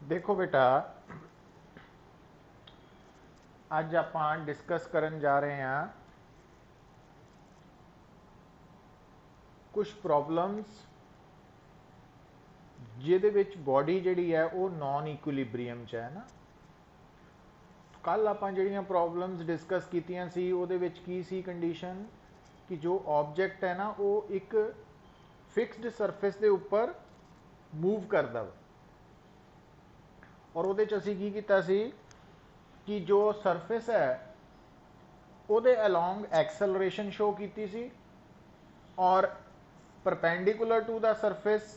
देखो बेटा, ਅੱਜ ਆਪਾਂ ਡਿਸਕਸ ਕਰਨ ਜਾ ਰਹੇ ਹਾਂ ਕੁਝ ਪ੍ਰੋਬਲਮਸ ਜਿਹਦੇ ਵਿੱਚ ਬੋਡੀ ਜਿਹੜੀ ਹੈ ਉਹ ਨਾਨ ਇਕੁਇਲਿਬਰੀਅਮ 'ਚ ਹੈ ਨਾ। ਕੱਲ ਆਪਾਂ ਜਿਹੜੀਆਂ ਪ੍ਰੋਬਲਮਸ ਡਿਸਕਸ ਕੀਤੀਆਂ ਸੀ ਉਹਦੇ ਵਿੱਚ ਕੀ ਸੀ ਕੰਡੀਸ਼ਨ ਕਿ ਜੋ ਆਬਜੈਕਟ ਹੈ ਨਾ ਉਹ ਇੱਕ ਫਿਕਸਡ ਸਰਫੇਸ ਦੇ ਉੱਪਰ ਮੂਵ ਕਰਦਾ ਵਾ, ਔਰ ਉਹਦੇ 'ਚ ਅਸੀਂ ਕੀ ਕੀਤਾ ਸੀ ਕਿ ਜੋ ਸਰਫੇਸ ਹੈ ਉਹਦੇ ਅਲੋਂਗ ਐਕਸਲਰੇਸ਼ਨ ਸ਼ੋ ਕੀਤੀ ਸੀ, ਔਰ परपेंडिकुलर टू द सरफेस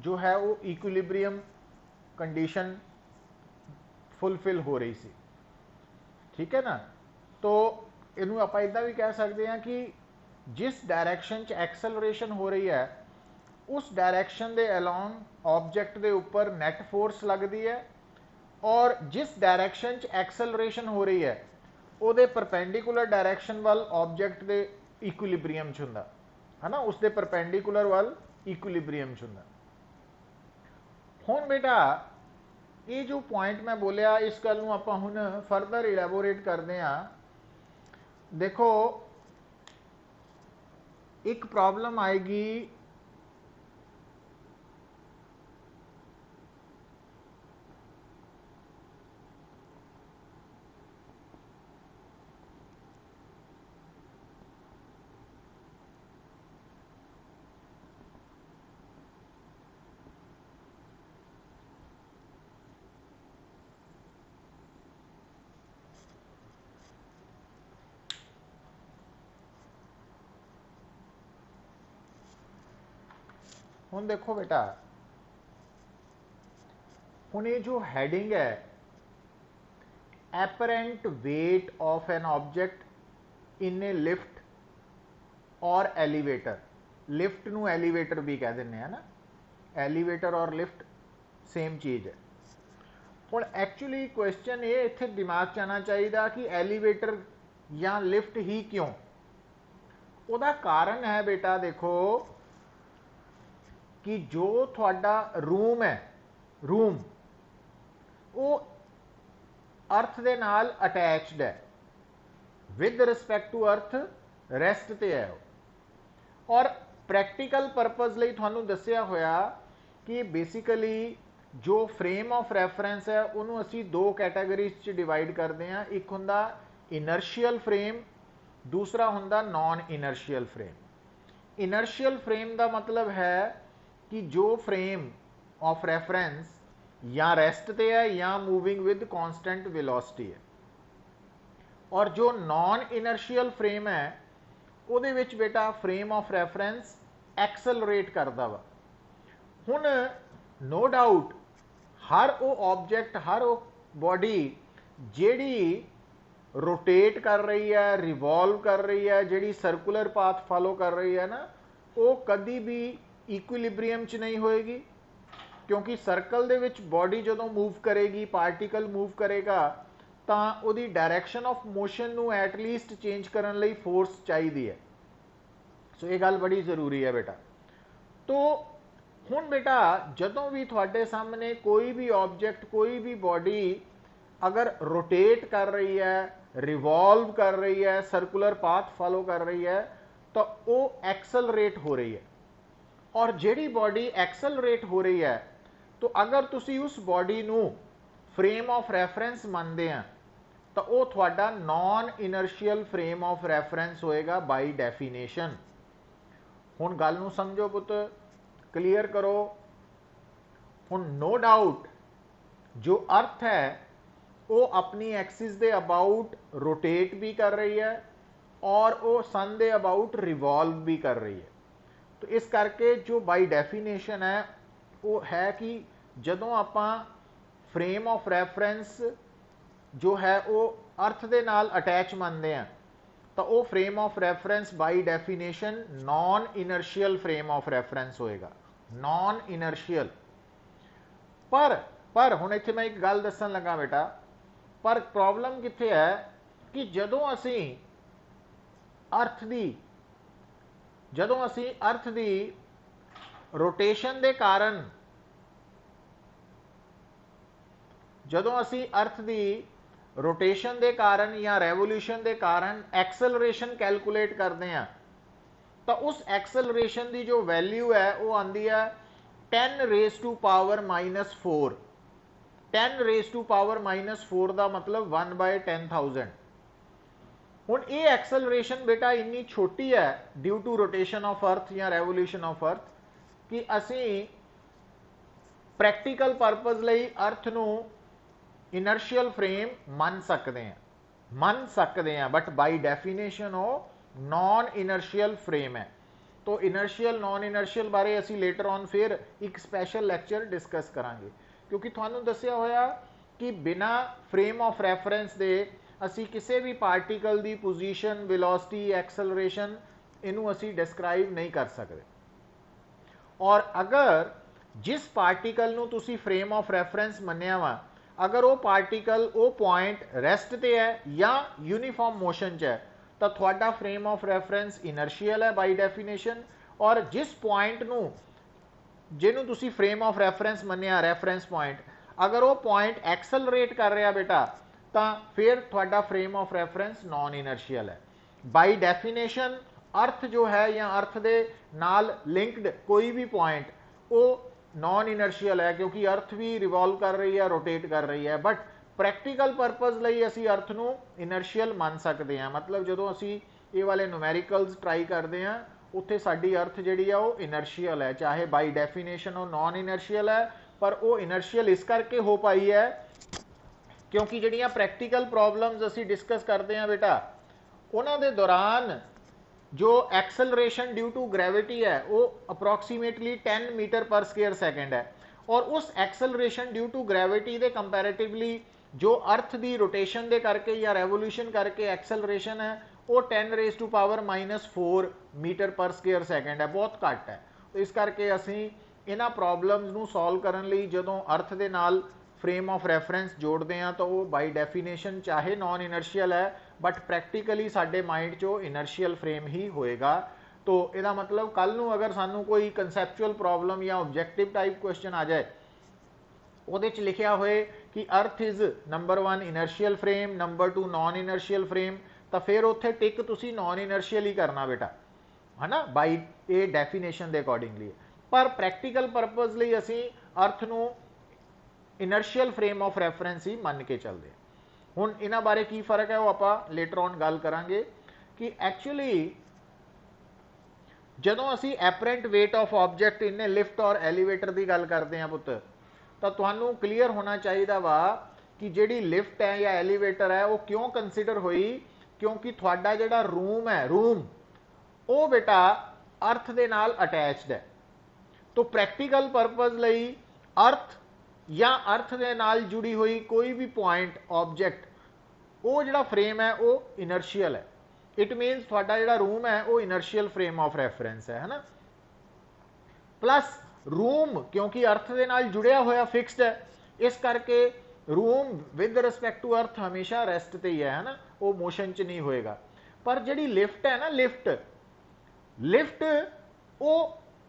जो है वो इक्विलिब्रियम कंडीशन फुलफिल हो रही सी। ठीक है ना। तो इनू आप इदा भी कह सकते हैं कि जिस डायरैक्शन च एक्सलरेशन हो रही है उस डायरैक्शन के अलोंग ऑब्जेक्ट के ऊपर नैट फोर्स लगती है, और जिस डायरैक्शन च एक्सलरेशन हो रही है वो परपेंडिकुलर डायरैक्शन वाल ऑब्जेक्ट के इक्विलिब्रियम च हुंदा है ना, उसके परपेंडिकुलर वाल इक्विलिब्रियम च हुंदा। हुण बेटा ये जो पॉइंट मैं बोलिया इस गल नूं आपां हुण फरदर इलैबोरेट करते हैं। देखो एक प्रॉब्लम आएगी हुण देखो बेटा, हुण ये जो हैडिंग है apparent weight of an object in A lift और एलीवेटर, लिफ्ट नू एलीवेटर भी कह दें है ना, एलीवेटर और लिफ्ट सेम चीज़ है। हुण एक्चुअली क्वेश्चन ये इत्थे दिमाग च आना चाहिए कि एलीवेटर या लिफ्ट ही क्यों। ਉਹਦਾ कारण है बेटा देखो कि जो थोड़ा रूम है, रूम वो अर्थ दे नाल अटैच्ड है, with respect to earth rest ते है। और प्रैक्टिकल परपज़ लई तुहानूं दस्सिया होया कि बेसिकली जो फ्रेम ऑफ रैफरेंस है उन्होंने असी दो कैटेगरीज च डिवाइड करते हैं, एक हुंदा इनर्शियल फ्रेम, दूसरा हुंदा non inertial frame. Inertial frame का मतलब है कि जो फ्रेम ऑफ रैफरेंस या रेस्ट ते है या मूविंग विद कॉन्स्टेंट वेलोसिटी है, और जो नॉन इनर्शियल फ्रेम है ਉਹਦੇ ਵਿੱਚ बेटा फ्रेम ऑफ रैफरेंस एक्सलरेट करता वा। हुण नो डाउट हर वो ऑब्जेक्ट, हर वो बॉडी ਜਿਹੜੀ रोटेट कर रही है, रिवॉल्व कर रही है, ਜਿਹੜੀ सर्कुलर पाथ फॉलो कर रही है ना, वो कभी भी इक्विलिब्रियम च नहीं होएगी, क्योंकि सर्कल दे विच बॉडी जदों मूव करेगी, पार्टिकल मूव करेगा तो उसकी डायरैक्शन ऑफ मोशन नूं एटलीस्ट चेंज करने लई फोर्स चाहिए है। सो ये गल बड़ी जरूरी है बेटा। तो हुण बेटा जदों भी तुहाडे सामने कोई भी ऑब्जेक्ट, कोई भी बॉडी अगर रोटेट कर रही है, रिवॉल्व कर रही है, सर्कुलर पाथ फॉलो कर रही है, तो वो एक्सलरेट हो रही है। और जिहड़ी बॉडी एक्सलरेट हो रही है तो अगर तुसी उस बॉडी नूं फ्रेम ऑफ रैफरेंस मानते हैं तो वो थोड़ा non inertial frame of reference होएगा बाई डेफिनेशन। हुण गल नूं समझो पुत, क्लीयर करो। हुण नो डाउट जो अर्थ है वो अपनी एक्सिस दे अबाउट रोटेट भी कर रही है और वो सन दे अबाउट रिवॉल्व भी कर रही है। तो इस करके जो बाई डेफिनेशन है वो है कि जदों आपां फ्रेम ऑफ रैफरेंस जो है वो अर्थ दे नाल अटैच मानते हैं तो वो frame of reference by definition non inertial frame of reference होएगा, नॉन इनर्शियल। पर हुण इत्थे मैं एक गल दस्सण लगा बेटा, पर प्रॉब्लम कित्थे है कि जदों असी अर्थ दी रोटेशन दे कारण जदों असी अर्थ की रोटेशन के कारण या रेवोल्यूशन के कारण एक्सलरेशन कैलकुलेट करते हैं तो उस एक्सलरेशन की जो वैल्यू है वो आती है 10⁻⁻⁴। 10⁻⁻⁴ का मतलब 1/10,000। हुण ये एक्सलरेशन बेटा इन्नी छोटी है due to rotation of earth या रेवोल्यूशन ऑफ अर्थ कि असी प्रैक्टिकल परपज़ लई अर्थ नूं इनर्शियल फ्रेम मन सकते हैं बट बाई डेफिनेशन वो नॉन इनर्शियल फ्रेम है। तो इनर्शियल नॉन इनर्शियल बारे असी लेटर ऑन फिर एक स्पैशल लैक्चर डिस्कस करांगे क्योंकि तुहानू दस्सिया होया कि बिना फ्रेम ऑफ रैफरेंस दे असी किसी भी पार्टिकल की पोजीशन वेलोसिटी एक्सलरेशन इनू असी डिस्क्राइब नहीं कर सकते। और अगर जिस पार्टिकल नू तुसी फ्रेम ऑफ रैफरेंस मन्निया वा अगर वो पार्टिकल वो पॉइंट रेस्ट ते है या यूनीफॉर्म मोशन च है तो थोड़ा फ्रेम ऑफ रैफरेंस इनर्शियल है बाई डेफिनेशन। और जिस पॉइंट नू जिन्हों तुसी फ्रेम ऑफ रैफरेंस मन्निया रैफरेंस पॉइंट अगर वो पॉइंट एक्सलरेट कर रहा बेटा तो फिर थोड़ा frame of reference non inertial है बाई डेफिनेशन। अर्थ जो है या अर्थ दे नाल लिंक्ड कोई भी पॉइंट वो नॉन इनर्शियल है क्योंकि अर्थ भी रिवॉल्व कर रही है रोटेट कर रही है बट प्रैक्टिकल परपज़ लई असी अर्थ नूं इनर्शियल मान सकते हैं। मतलब जो असी ये वाले न्यूमैरिकल्स ट्राई करते हैं उत्थे साडी अर्थ जिहड़ी है वो इनर्शियल है चाहे बाई डेफिनेशन वो नॉन इनर्शियल है पर वो इनर्शियल इस करके हो पाई है क्योंकि जिहड़ियां प्रैक्टिकल प्रॉब्लम्स असी डिस्कस करते हैं बेटा उन्हां दे दौरान जो एक्सलरेशन ड्यू टू ग्रेविटी है वो अप्रॉक्सीमेटली 10 मीटर पर स्क्वायर सेकंड है और उस एक्सलरेशन ड्यू टू ग्रेविटी के कंपैरेटिवली जो अर्थ की रोटेशन के करके या रेवोल्यूशन करके एक्सलरेशन है वो 10⁻⁻⁴ मीटर पर स्क्वायर सेकंड है बहुत घट है। तो इस करके असी इन्हां प्रॉब्लम्स नूं सॉल्व करन लई जदों अर्थ दे नाल फ्रेम ऑफ रैफरेंस जोड़ते हैं तो वो बाई डेफिनेशन चाहे नॉन इनर्शियल है बट प्रैक्टिकली साडे माइंड चो इनर्शियल फ्रेम ही होएगा। तो इसका मतलब कल नूं अगर सानू कोई कंसैप्चुअल प्रॉब्लम या ऑब्जेक्टिव टाइप क्वेश्चन आ जाए ਉਹਦੇ ਚ लिखिया होए कि earth is number 1 inertial frame number 2 non inertial frame तो फिर उत्थे टिक तुसी नॉन इनर्शियल ही करना बेटा है ना बाई ए डेफिनेशन के अकॉर्डिंगली। पर प्रैक्टिकल परपज़ लई असी अर्थ नूं इनर्शियल फ्रेम ऑफ रैफरेंस ही मन के चलते हैं। हुण इन्हां बारे की फर्क है वो आपां लेटर ऑन गल करांगे कि एक्चुअली जदों असी एपरेंट वेट ऑफ ऑब्जेक्ट इन्ने लिफ्ट और एलीवेटर की गल करते हैं पुत्त तो तुहानू क्लीयर होना चाहिए वा कि जिहड़ी लिफ्ट है या एलीवेटर है वो क्यों कंसीडर हुई क्योंकि थोड़ा जिहड़ा रूम है रूम वो बेटा अर्थ दे नाल अटैच्ड है। तो प्रैक्टिकल परपज़ लई अर्थ या अर्थ दे नाल जुड़ी हुई कोई भी पॉइंट ऑब्जेक्ट वो जिहड़ा फ्रेम है वो इनर्शियल है। इट मीनस थोड़ा जिहड़ा रूम है वो इनर्शियल फ्रेम ऑफ रैफरेंस है ना। प्लस रूम क्योंकि अर्थ दे नाल जुड़िया होया फिक्स्ड है इस करके room with respect to earth हमेशा रेस्ट ते ही है ना वो मोशन च नहीं होएगा। पर जिहड़ी लिफ्ट है ना लिफ्ट वो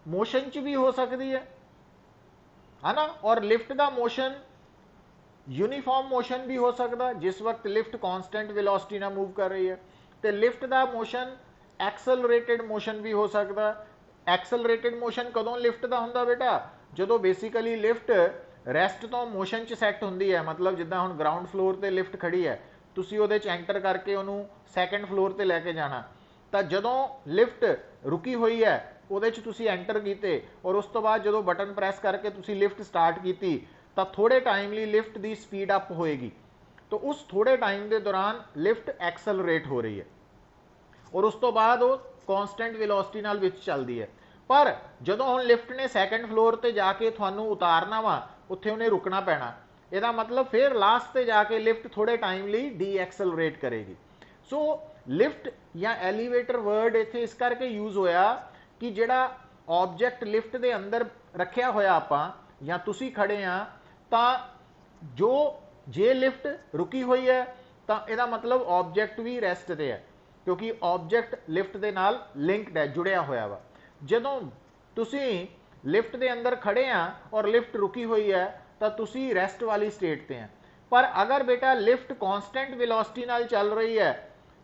मोशन च भी हो सकती है ना। और लिफ्ट का मोशन यूनीफॉर्म मोशन भी हो सकता जिस वक्त लिफ्ट कॉन्स्टेंट वेलोसिटी ना मूव कर रही है तो लिफ्ट का मोशन एक्सलरेटेड मोशन भी हो सकता। एक्सलरेटेड मोशन कदों लिफ्ट का होंदा बेटा जो बेसिकली लिफ्ट रेस्ट तो मोशन च सैट होंदी है। मतलब जिद्दां हुण ग्राउंड फ्लोर ते लिफ्ट खड़ी है तुसीं उहदे च एंटर करके उहनूं सैकेंड फ्लोर ते लैके जाना तो जदों लिफ्ट रुकी हुई है उहदे च तुसीं एंटर कीते और उस तो बाद जदों बटन प्रैस करके तुसीं लिफ्ट स्टार्ट की तो थोड़े टाइम लिए लिफ्ट की स्पीड अप होएगी तो उस थोड़े टाइम के दौरान लिफ्ट एक्सलरेट हो रही है और उस तो बाद वो कॉन्स्टेंट वेलोसिटी नाल विच चलदी है। पर जदों हुण लिफ्ट ने सैकेंड फ्लोर ते जाके तुहानूं उतारना वा उत्थे उन्हें रुकना पैना इहदा मतलब फिर लास्ट ते जाके लिफ्ट थोड़े टाइम लई डी एक्सलरेट करेगी। सो लिफ्ट या एलीवेटर वर्ड इत्थे इस करके यूज होया कि जिहड़ा ऑब्जेक्ट लिफ्ट दे अंदर रखिया होया आपां या तुसीं खड़े आ तां जो जे लिफ्ट रुकी हुई है तां इहदा मतलब ऑब्जेक्ट भी रेस्ट ते है क्योंकि ऑब्जेक्ट लिफ्ट के नाल लिंकड है जुड़िया होया वा। जदों तुसीं लिफ्ट के अंदर खड़े आ और लिफ्ट रुकी हुई है तो तुसीं रेस्ट वाली स्टेट ते हैं पर अगर बेटा लिफ्ट कॉन्स्टेंट वेलोसिटी नाल चल रही है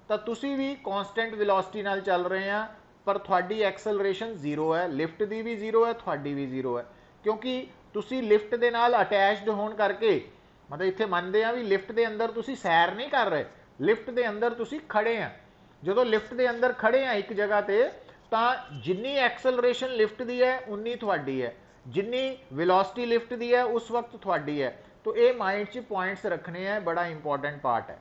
तो तुसी भी कॉन्स्टेंट वेलोसिटी नाल चल रहे हैं, पर थोड़ी एक्सलरेशन जीरो है, लिफ्ट की भी जीरो है, थोड़ी भी जीरो है, क्योंकि तुसी लिफ्ट के नाल अटैचड होने करके, मतलब इत्थे मनते हैं भी लिफ्ट के अंदर तुसी सैर नहीं कर रहे, लिफ्ट के अंदर तुसी खड़े हैं। जो लिफ्ट के अंदर खड़े हैं एक जगह पर, तो जिन्नी एक्सलरेशन लिफ्ट की है उन्नी थोड़ी है, जिन्नी वेलोसिटी लिफ्ट की है उस वक्त थोड़ी है। तो ये माइंड च पॉइंट्स रखने हैं, बड़ा इंपॉर्टेंट पार्ट है।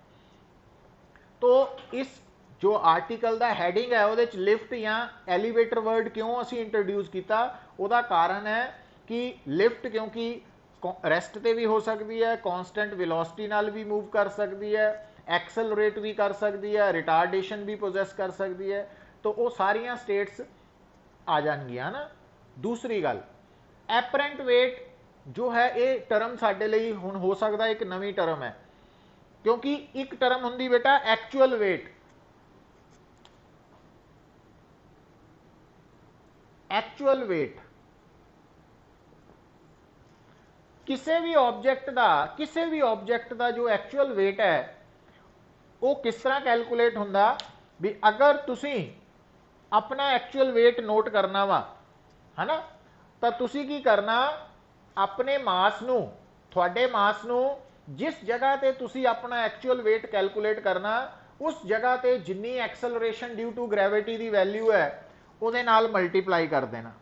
तो इस जो आर्टिकल का हैडिंग है वो लिफ्ट या एलीवेटर वर्ड क्यों असी इंट्रोड्यूस किया, उसका कारण है कि लिफ्ट क्योंकि रेस्ट ते भी हो सकती है, कॉन्स्टेंट वेलोसिटी नाल भी मूव कर सकती है, एक्सलरेट भी कर सकती है, रिटार्डेशन भी पोजेस कर सकती है, तो वो सारिया स्टेट्स आ जाएंगियां ना। दूसरी गल, एपरेंट वेट जो है ये टर्म साडे लई हुण हो सकता एक नवी टर्म है, क्योंकि एक टर्म हुंदी बेटा एक्चुअल वेट। एक्चुअल वेट किसी भी ऑब्जेक्ट का जो एक्चुअल वेट है वो किस तरह कैलकुलेट हुंदा भी, अगर तुसी अपना एक्चुअल वेट नोट करना वा है ना, तो तुसी की करना, अपने मास नू, थोड़े मास नू जिस जगह ते तुसी अपना एक्चुअल वेट कैलकुलेट करना, उस जगह ते जिन्नी एक्सलरेशन ड्यू टू ग्रेविटी की वैल्यू है उहदे नाल मल्टीप्लाई कर देना।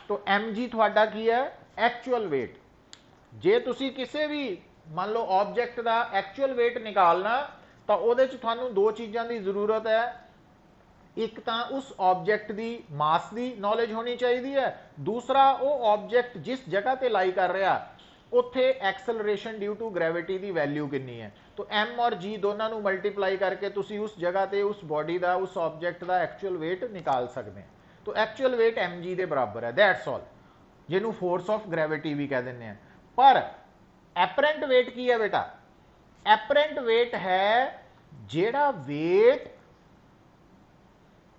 तो एम जी थोड़ा की है एक्चुअल वेट। जे तुसी किसी भी मान लो ऑब्जेक्ट का एक्चुअल वेट निकालना, तो उहदे च तुहानू दो चीज़ों की जरूरत है, एक तो उस ऑब्जेक्ट की मास की नॉलेज होनी चाहिए है, दूसरा वो ऑब्जेक्ट जिस जगह पर लाई कर रहा उत्थे एक्सलरेशन ड्यू टू ग्रेविटी की वैल्यू कितनी है। तो एम और जी दोनों मल्टीप्लाई करके तुसी उस जगह पर उस बॉडी का, उस ऑब्जेक्ट का एक्चुअल वेट निकाल सकते हैं। तो एक्चुअल वेट एम जी के बराबर है, दैट्स ऑल, जिन्होंने फोर्स ऑफ ग्रेविटी भी कह दें। पर एपरेंट वेट की है बेटा, एपरेंट वेट है जेड़ा वेट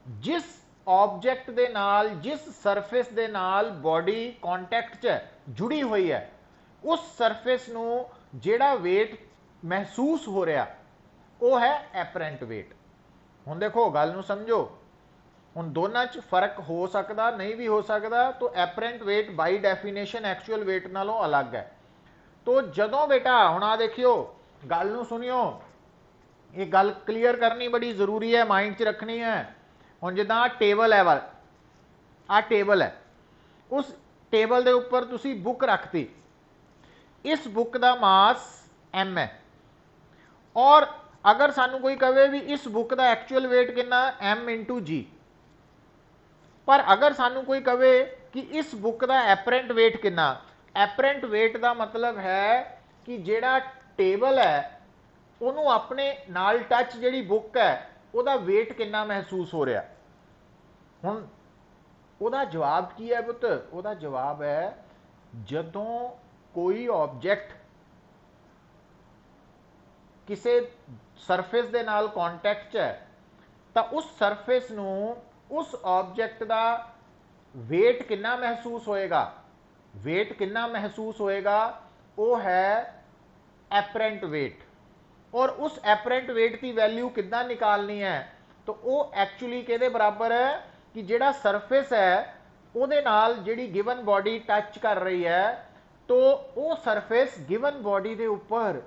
जिस ऑब्जेक्ट दे नाल, जिस सरफेस दे नाल बॉडी कॉन्टैक्ट च जुड़ी हुई है, उस सरफेस नू जेड़ा वेट महसूस हो रहा वो है एपरेंट वेट। हुण देखो गल नू समझो, हुण दोनों च फर्क हो सकता नहीं भी हो सकता, तो apparent weight by definition actual wait नालों अलग है। तो जदों बेटा हुण आ देखियो, गल नू सुनियो, ये गल क्लीयर करनी बड़ी जरूरी है, माइंड च रखनी है। हुण जिद्दां टेबल है, आ टेबल है, उस टेबल के उपर तुसी बुक रखती, इस बुक का मास एम है, और अगर सानू कोई कहे भी इस बुक का एक्चुअल वेट कितना, एम इंटू जी, पर अगर सानू कोई कहे कि इस बुक का एपरेंट वेट कितना, एपरेंट वेट का मतलब है कि जेड़ा टेबल है उन्होंने अपने नाल टच जी बुक है वह वेट कितना महसूस हो रहा। हुण वह जवाब की है पुत, वह जवाब है जदों कोई ऑब्जेक्ट किसी सरफेस के नाल कॉन्टैक्ट है, तो उस सरफेस नू, उस ऑब्जेक्ट का वेट कितना महसूस होएगा, वेट कितना महसूस होएगा, वो है एपरेंट वेट। और उस एपरेंट वेट की वैल्यू कितना निकालनी है, तो वो एक्चुअली किहदे बराबर है कि जेड़ा सरफेस है उहदे नाल जिहड़ी गिवन बॉडी टच कर रही है, तो वो सरफेस गिवन बॉडी के ऊपर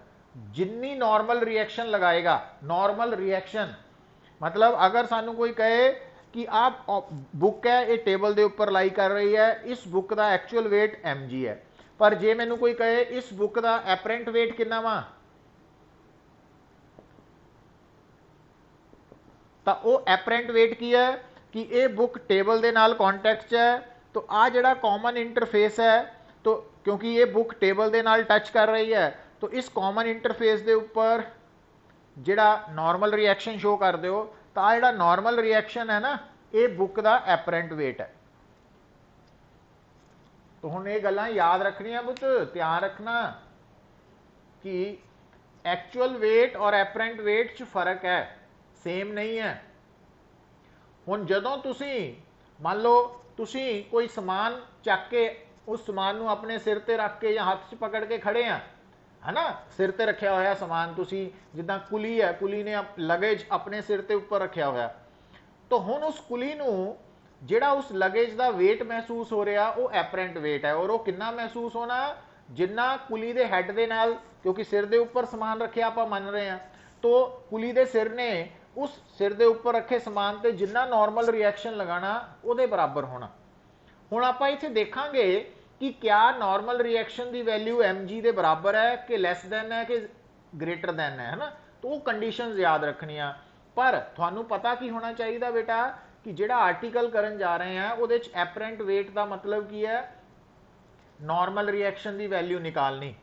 जिन्नी नॉर्मल रिएक्शन लगाएगा, नॉर्मल रिएक्शन मतलब अगर सानू कोई कहे कि आप बुक है ये टेबल के उपर लाई कर रही है, इस बुक का एक्चुअल वेट एम जी है, पर जे मैनू कोई कहे इस बुक का एपरेंट वेट कितना वा, तो वो एपरेंट वेट की है कि ये बुक टेबल के नाल कॉन्टैक्ट है, तो आ जड़ा कॉमन इंटरफेस है, तो क्योंकि ये बुक टेबल के नाल टच कर रही है, तो इस कॉमन इंटरफेस के उपर जिहड़ा नॉर्मल रिएक्शन शो कर दो, तो आ जिहड़ा नॉर्मल रिएक्शन है ना, ये बुक का एपरेंट वेट है। तो हुण ये गल्लां याद रखनियां पुत, ध्यान रखना कि एक्चुअल वेट और एपरेंट वेट च फर्क है, सेम नहीं है। हुण जदों तुसी मान लो तुसी कोई समान चक के उस समान नूं अपने सिर ते रख के या हाथ च पकड़ के खड़े हैं, है ना, सिर ते रखा होया समान, तुसी जिद्दां कुली है, कुली ने लगेज अपने सिर ते उपर रखा होया, तो हुण उस कुली नूं जिहड़ा उस लगेज का वेट महसूस हो रहा वो एपरेंट वेट है, और वो कितना महसूस होना जिन्ना कुली दे हैड दे नाल, क्योंकि सिर दे उपर समान रखे आप मन रहे हैं, तो कुली दे सिर ने उस सिर दे उपर रखे समान ते जिन्ना नॉर्मल रिएक्शन लगाना उहदे बराबर होना। हुण आपां इत्थे देखांगे कि क्या नॉर्मल रिएक्शन की वैल्यू mg के बराबर है कि लैस दैन है कि ग्रेटर दैन है ना, तो वो कंडीशनस याद रखनिया। पर थानू पता की होना चाहिए बेटा कि जिहड़ा आर्टिकल करन जा रहे हैं उहदे च एपरेंट वेट का मतलब की है, नॉर्मल रिएक्शन की वैल्यू निकालनी,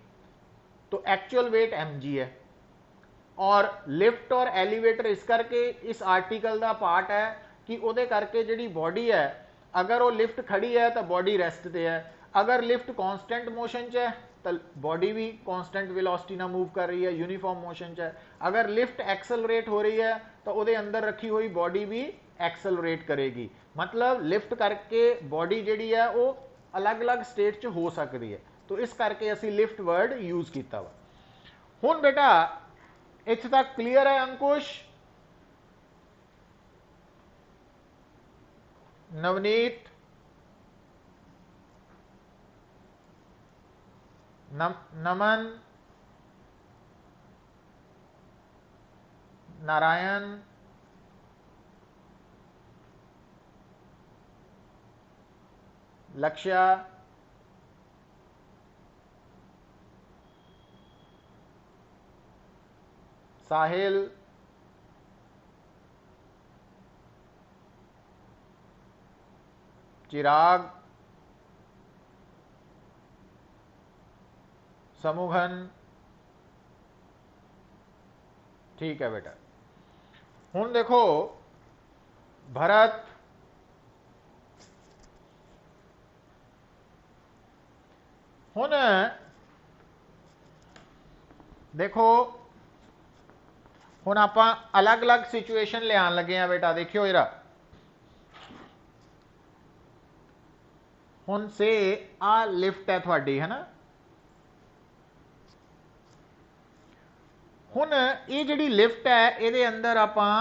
तो एक्चुअल वेट mg है, और लिफ्ट और एलीवेटर इस करके इस आर्टिकल का पार्ट है कि उहदे करके जिहड़ी बॉडी है, अगर वो लिफ्ट खड़ी है तो बॉडी रेस्ट ते है, अगर लिफ्ट कॉन्स्टेंट मोशन च है तो बॉडी भी कॉन्स्टेंट वेलोसिटी ना मूव कर रही है, यूनीफॉर्म मोशन च है, अगर लिफ्ट एक्सेलरेट हो रही है तो उहदे अंदर रखी हुई बॉडी भी एक्सेलरेट करेगी। मतलब लिफ्ट करके बॉडी जिहड़ी है वो अलग अलग स्टेट च हो सकती है, तो इस करके असी लिफ्ट वर्ड यूज किया वा। हुण बेटा इत्थे तक क्लीयर है अंकुश? नवनीत, नमन, नारायण, लक्ष्या, साहिल, चिराग, समूहन, ठीक है बेटा। हुण देखो भरत, हुण देखो हुण आपां अलग अलग सिचुएशन ले आन लगे हैं बेटा, देखियो जरा। हुण से आ लिफ्ट है थोड़ी, है ना, हुण ये जिहड़ी लिफ्ट है इहदे अंदर आपां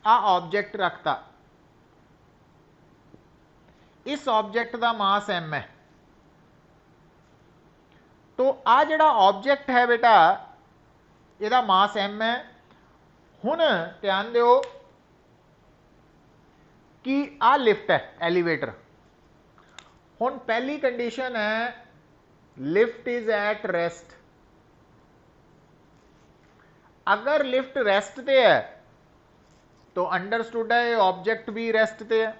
आ ऑब्जेक्ट रखता, इस ऑब्जेक्ट का मास m है, तो आ जिहड़ा ऑब्जेक्ट है बेटा इहदा मास m है। हुण ध्यान दिओ कि आ लिफ्ट है एलीवेटर, हुण पहली कंडीशन है लिफ्ट इज एट रेस्ट। अगर लिफ्ट रेस्ट ते है तो अंडरस्टूड है ये ऑब्जेक्ट भी रेस्ट ते है।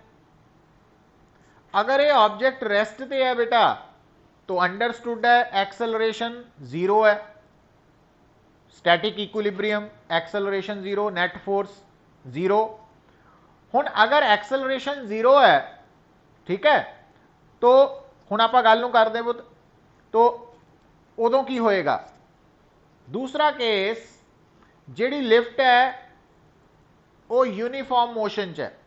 अगर ये ऑब्जेक्ट रेस्ट ते है बेटा तो अंडरस्टूड है एक्सेलरेशन जीरो है, static equilibrium, acceleration zero, net force zero. हुण अगर एक्सेलरेशन जीरो है, ठीक है, तो हुण आपां गल नूं करदे पुत, तो उदों की होएगा? दूसरा केस जिहड़ी लिफ्ट है वो यूनीफॉर्म मोशन च है,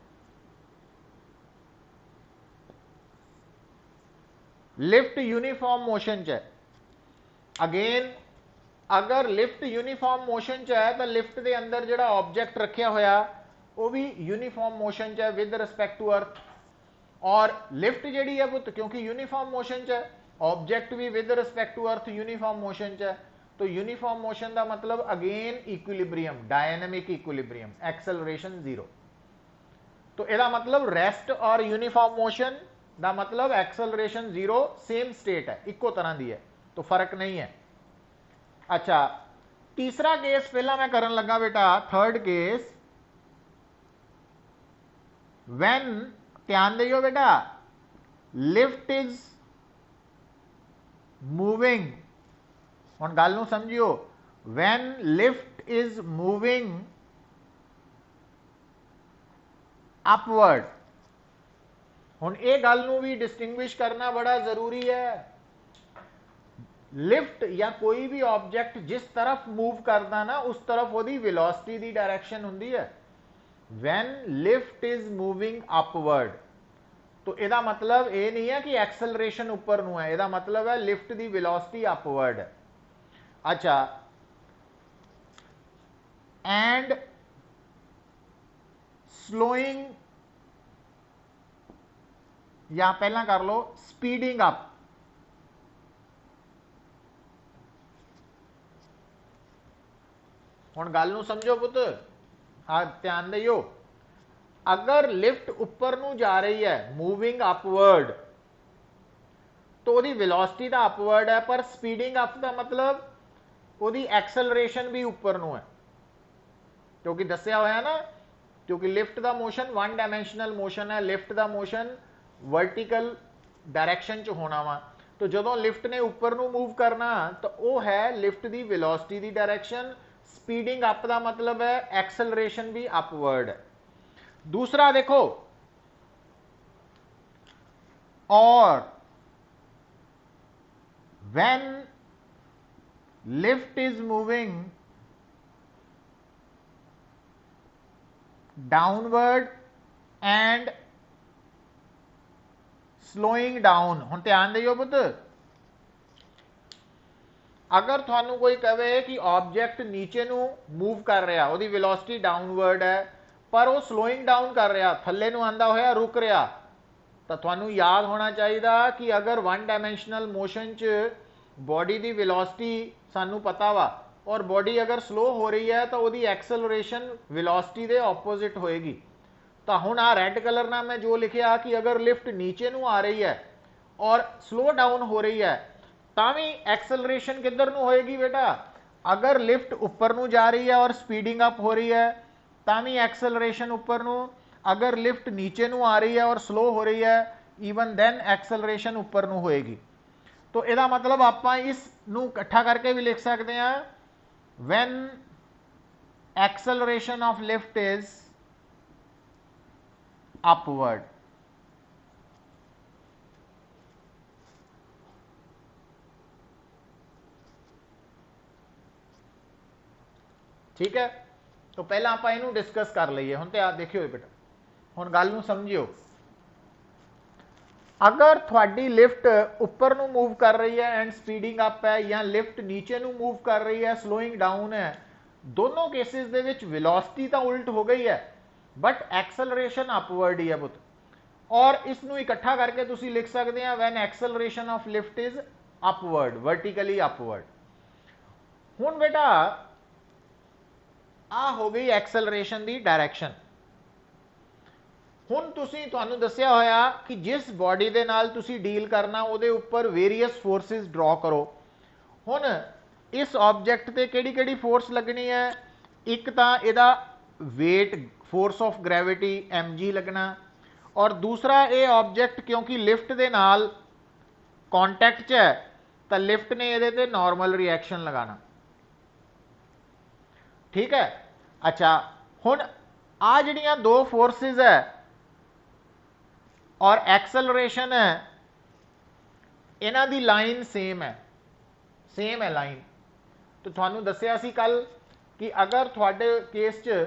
लिफ्ट यूनीफॉर्म मोशन च है। अगेन अगर लिफ्ट यूनीफॉर्म मोशन च है तो लिफ्ट के अंदर जिहड़ा ऑब्जेक्ट रखा होया वो भी यूनीफॉर्म मोशन च है विद रिस्पेक्ट टू अर्थ, और लिफ्ट जिहड़ी है पुत क्योंकि यूनीफॉर्म मोशन च है, ऑब्जेक्ट भी with respect to earth uniform motion च है, तो यूनीफॉर्म मोशन का मतलब again equilibrium, dynamic equilibrium, acceleration zero. तो इसका मतलब रेस्ट और यूनीफॉर्म मोशन का मतलब एक्सेलरेशन जीरो, सेम स्टेट है, इको तरह की है, तो फर्क नहीं है। अच्छा, तीसरा केस पहला मैं करन लगा बेटा, थर्ड केस, व्हेन, ध्यान दियो बेटा, लिफ्ट इज मूविंग, हुण गल नूं समझियो, when lift is moving upward. हुण ये गल नूं भी डिस्टिंग्विश करना बड़ा जरूरी है। लिफ्ट या कोई भी ऑब्जेक्ट जिस तरफ मूव करता ना उस तरफ वो वेलोसिटी की डायरेक्शन हुंदी है। When lift is moving upward, तो ਇਹਦਾ मतलब ये नहीं है कि एक्सेलरेशन ऊपर ਨੂੰ है, ਇਹਦਾ मतलब है लिफ्ट की वेलोसिटी अपवर्ड। अच्छा, एंड स्लोइंग, या पहला कर लो स्पीडिंग अप। हुण गल नूं समझो पुत, हाँ ध्यान दियो। अगर लिफ्ट उपर नूं जा रही है मूविंग अपवर्ड, तो वो वेलोसिटी का अपवर्ड है, पर स्पीडिंग अप का मतलब वो एक्सेलरेशन भी उपर नूं है, क्योंकि दसिया होया ना, क्योंकि लिफ्ट का मोशन वन डायमेंशनल मोशन है, लिफ्ट का मोशन वर्टिकल डायरैक्शन च होना वा। तो जो लिफ्ट ने उपर नूं मूव करना तो वो है लिफ्ट की वेलोसिटी की डायरैक्शन। स्पीडिंग अप का मतलब है एक्सेलरेशन भी अपवर्ड है। दूसरा देखो, और when lift is moving downward and slowing down, हुण ध्यान दियो पुत, अगर थानू कोई कहे कि ऑब्जेक्ट नीचे नू मूव कर रहा, वो वेलोसिटी डाउनवर्ड है, पर वो स्लोइंग डाउन कर रहा, थल्ले नू आंदा होया रुक रहा, तो थानू याद होना चाहिए कि अगर वन डायमेंशनल मोशन च बॉडी की वेलोसिटी सानू पता वा, और बॉडी अगर स्लो हो रही है तो वो एक्सेलरेशन वेलोसिटी के ऑपोजिट होएगी। तो हुण आ रेड कलर ना मैं जो लिखिया कि अगर लिफ्ट नीचे नू आ रही है और स्लो डाउन हो रही है, तावी एक्सेलरेशन किधर नू होएगी बेटा? अगर लिफ्ट ऊपर नू जा रही है और स्पीडिंग अप हो रही है, तावी एक्सेलरेशन ऊपर नू। अगर लिफ्ट नीचे नू आ रही है और स्लो हो रही है, ईवन देन एक्सेलरेशन ऊपर नू होएगी। तो इसका मतलब आप इस नू इकट्ठा करके भी लिख सकते हैं, when acceleration of lift is upward. ठीक है, तो पहला आप इनू डिस्कस कर लीए। हुण तो देखियो बेटा, हुण गल नू समझियो। अगर थोड़ी लिफ्ट उपर नू मूव कर रही है एंड स्पीडिंग अप है, या लिफ्ट नीचे नू मूव कर रही है स्लोइंग डाउन है, दोनों केसेस दे विच वेलोसिटी तो उल्ट हो गई है, बट एक्सेलरेशन अपवर्ड ही है पुत। और इसनू इकट्ठा करके तुसी लिख सकते हैं, when acceleration of lift is upward, vertically upward. हुण बेटा आ हो गई एक्सेलरेशन की डायरैक्शन। हुण तुसी तुहानू दस्सिया होया कि जिस बॉडी दे नाल तुसी डील करना, उहदे उपर वेरीअस फोर्सिस ड्रॉ करो। हुण इस ऑब्जेक्ट ते किहड़ी-किहड़ी फोर्स लगनी है? एक तां इहदा weight, force of gravity mg लगना, और दूसरा ये ऑब्जेक्ट क्योंकि लिफ्ट दे नाल कॉन्टैक्ट च है, तो लिफ्ट ने इहदे ते नॉर्मल रिएक्शन लगाना। ठीक है, अच्छा हुण आ जिहड़ियां दो फोर्सिस है और एक्सेलरेशन है, इन्हां दी लाइन सेम है लाइन। तो थानू दस्सिया सी कल कि अगर थोड़े केस च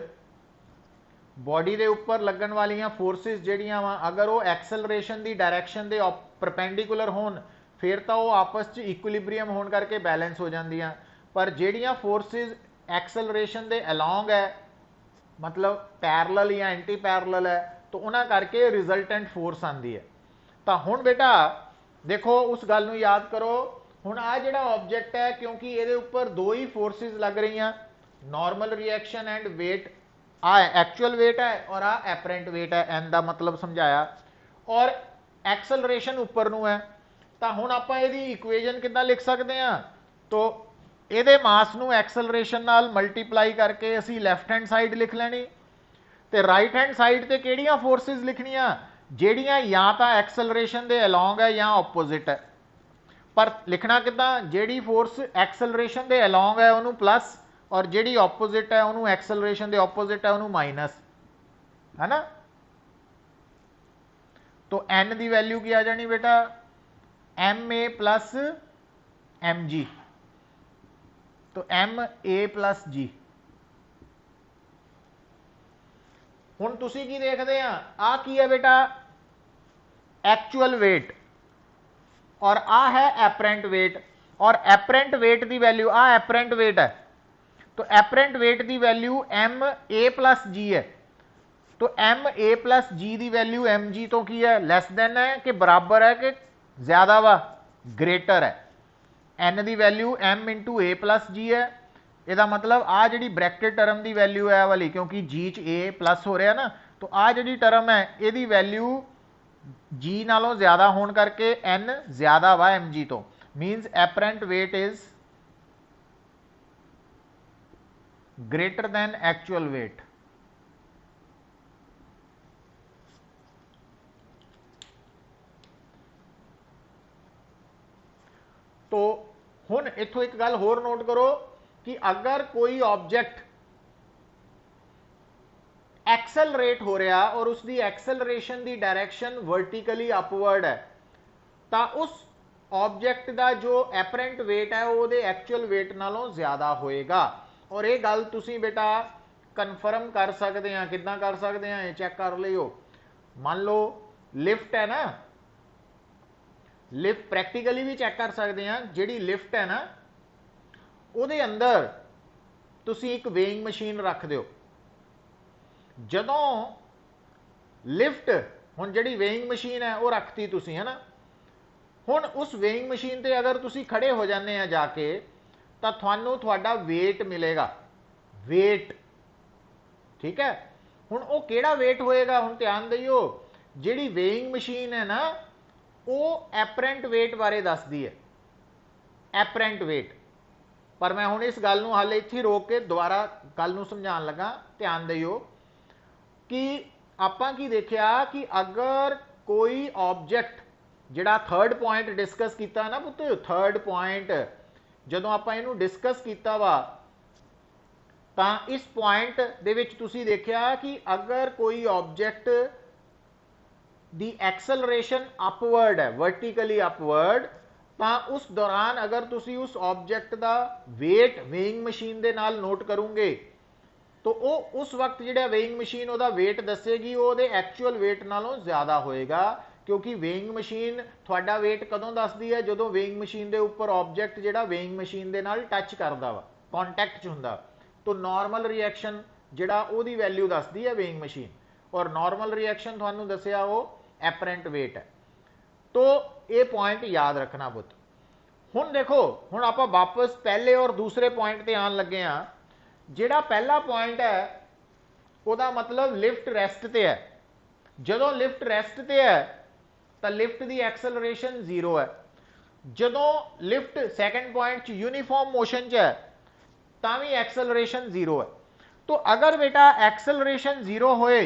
बॉडी के उपर लगन वाली फोर्सिस जिहड़ियां वा, अगर वो एक्सेलरेशन की डायरैक्शन के परपेंडिकुलर होन, फिर तो वो आपस च इक्विलिब्रियम होने करके बैलेंस हो जांदियां। पर जिहड़ियां फोर्सिस एक्सेलरेशन के अलॉन्ग है, मतलब पैरलल या एंटी पैरलल है, तो उन्हां करके रिजल्टेंट फोर्स आती है। तो हुण बेटा देखो उस गल नूं याद करो। हुण आ जिहड़ा ऑब्जेक्ट है, क्योंकि ये उपर दो ही फोर्सिस लग रही, नॉर्मल रिएक्शन एंड वेट, आ एक्चुअल वेट है और आ एपरेंट वेट है, एन का मतलब समझाया, और एक्सेलरेशन उपर नूं है। तो हुण आपां इहदी इक्वेजन किद्दां लिख सकते हैं? तो ਇਹਦੇ मास ਨੂੰ एक्सेलरेशन नाल मल्टीप्लाई करके असी लैफ्ट हैंड साइड लिख लैनी, तो राइट हैंड साइड ते किहड़ियां फोर्सिस लिखनियां? जिहड़ियां या तो एक्सेलरेशन के अलॉन्ग है या ऑपोजिट है। पर लिखना किद्दां? जिहड़ी फोर्स एक्सेलरेशन के अलॉन्ग है उन्होंने प्लस, और जिहड़ी ऑपोजिट है उन्होंने एक्सेलरेशन के ऑपोजिट है उन्होंने माइनस, है ना। तो एन की वैल्यू की आ जानी बेटा? M A plus M G, तो एम ए प्लस जी। हुण तुसी की देखते हैं, आ की है बेटा? एक्चुअल वेट और आ है एपरेंट वेट, और एपरेंट वेट की वैल्यू आ एपरेंट वेट है, तो एपरेंट वेट की वैल्यू एम ए प्लस जी है। तो एम ए प्लस जी की वैल्यू एम जी तो की है, लैस दैन है कि बराबर है कि ज्यादा वा, ग्रेटर है। एन की वैल्यू एम इंटू ए प्लस जी है, यदा मतलब आ जी ब्रैकेट टर्म की वैल्यू है वाली, क्योंकि जी च ए प्लस हो रहा ना, तो आ जी टर्म है यदी वैल्यू जी नालों ज्यादा होने करके एन ज्यादा वा एम जी तो, मीनस apparent wait is greater than actual wait. तो हुण इत्थों एक गल होर नोट करो कि अगर कोई ऑब्जेक्ट एक्सेलरेट हो रहा और उसकी एक्सेलरेशन की डायरैक्शन वर्टिकली अपवर्ड है, तो उस ऑब्जेक्ट का जो एपरेंट वेट है वो एक्चुअल वेट नालों ज्यादा होएगा। और ये गल तुसी बेटा कन्फर्म कर सकते हैं, कितना कर सकते हैं, ये चेक कर लियो। मान लो लिफ्ट है ना, लिफ्ट प्रैक्टिकली भी चेक कर सकते हैं, जी लिफ्ट है ना उहदे अंदर तुसी एक वेइंग मशीन रख दो, जदों लिफ्ट हुण जिहड़ी वेइंग मशीन है वो रखती तुसी है ना, हुण उस वेइंग मशीन ते अगर तुसी खड़े हो जाने हैं जाके, तो थानू तुहाडा वेट मिलेगा, वेट, ठीक है। हुण वो किहड़ा वेट होएगा, हुण ध्यान दियो, जिहड़ी वेइंग मशीन है ना वो एपरेंट वेट बारे दसदी है, एपरेंट वेट। पर मैं हुण इस गल नूं हाले इत्थे रोक के दोबारा गल नूं समझाउण लगा, ध्यान दियो कि आपां की देखिया कि अगर कोई ऑब्जेक्ट जिहड़ा थर्ड पॉइंट डिस्कस किया ना पुत्त, थर्ड पॉइंट जदों आपां इहनूं डिस्कस किया वा, तां इस पॉइंट दे विच तुसीं देखिया कि अगर कोई ऑब्जेक्ट दी एक्सेलरेशन अपवर्ड है, वर्टिकली अपवर्ड, तो उस दौरान अगर तुसी उस ऑब्जेक्ट का वेट वेइंग मशीन दे नाल नोट करोगे, तो वो उस वक्त जिहड़ा वेइंग मशीन उहदा वेट दसेगी वो एक्चुअल वेट नालों ज्यादा होएगा, क्योंकि वेइंग मशीन तुहाडा वेट कदों दसदी है, जदों वेइंग मशीन दे उपर ऑब्जेक्ट जिहड़ा वेइंग मशीन दे नाल टच करदा वा, कॉन्टैक्ट च हुंदा, तो नॉर्मल रिएक्शन जिहड़ा ओहदी वैल्यू दसदी है वेइंग मशीन, और नॉर्मल रिएक्शन तुहानूं दसिया वो एपरेंट वेट है। तो ये पॉइंट याद रखना पुत। हुण देखो, हुण आपां वापस पहले और दूसरे पॉइंट ते आन लगे हां। जिहड़ा पहला पॉइंट है उहदा मतलब लिफ्ट रेस्ट ते है, जदों लिफ्ट रेस्ट ते है तो लिफ्ट की एक्सेलरेशन जीरो है, जदों lift second point uniform motion च है तां भी एक्सेलरेशन जीरो है। तो अगर बेटा एक्सेलरेशन जीरो होए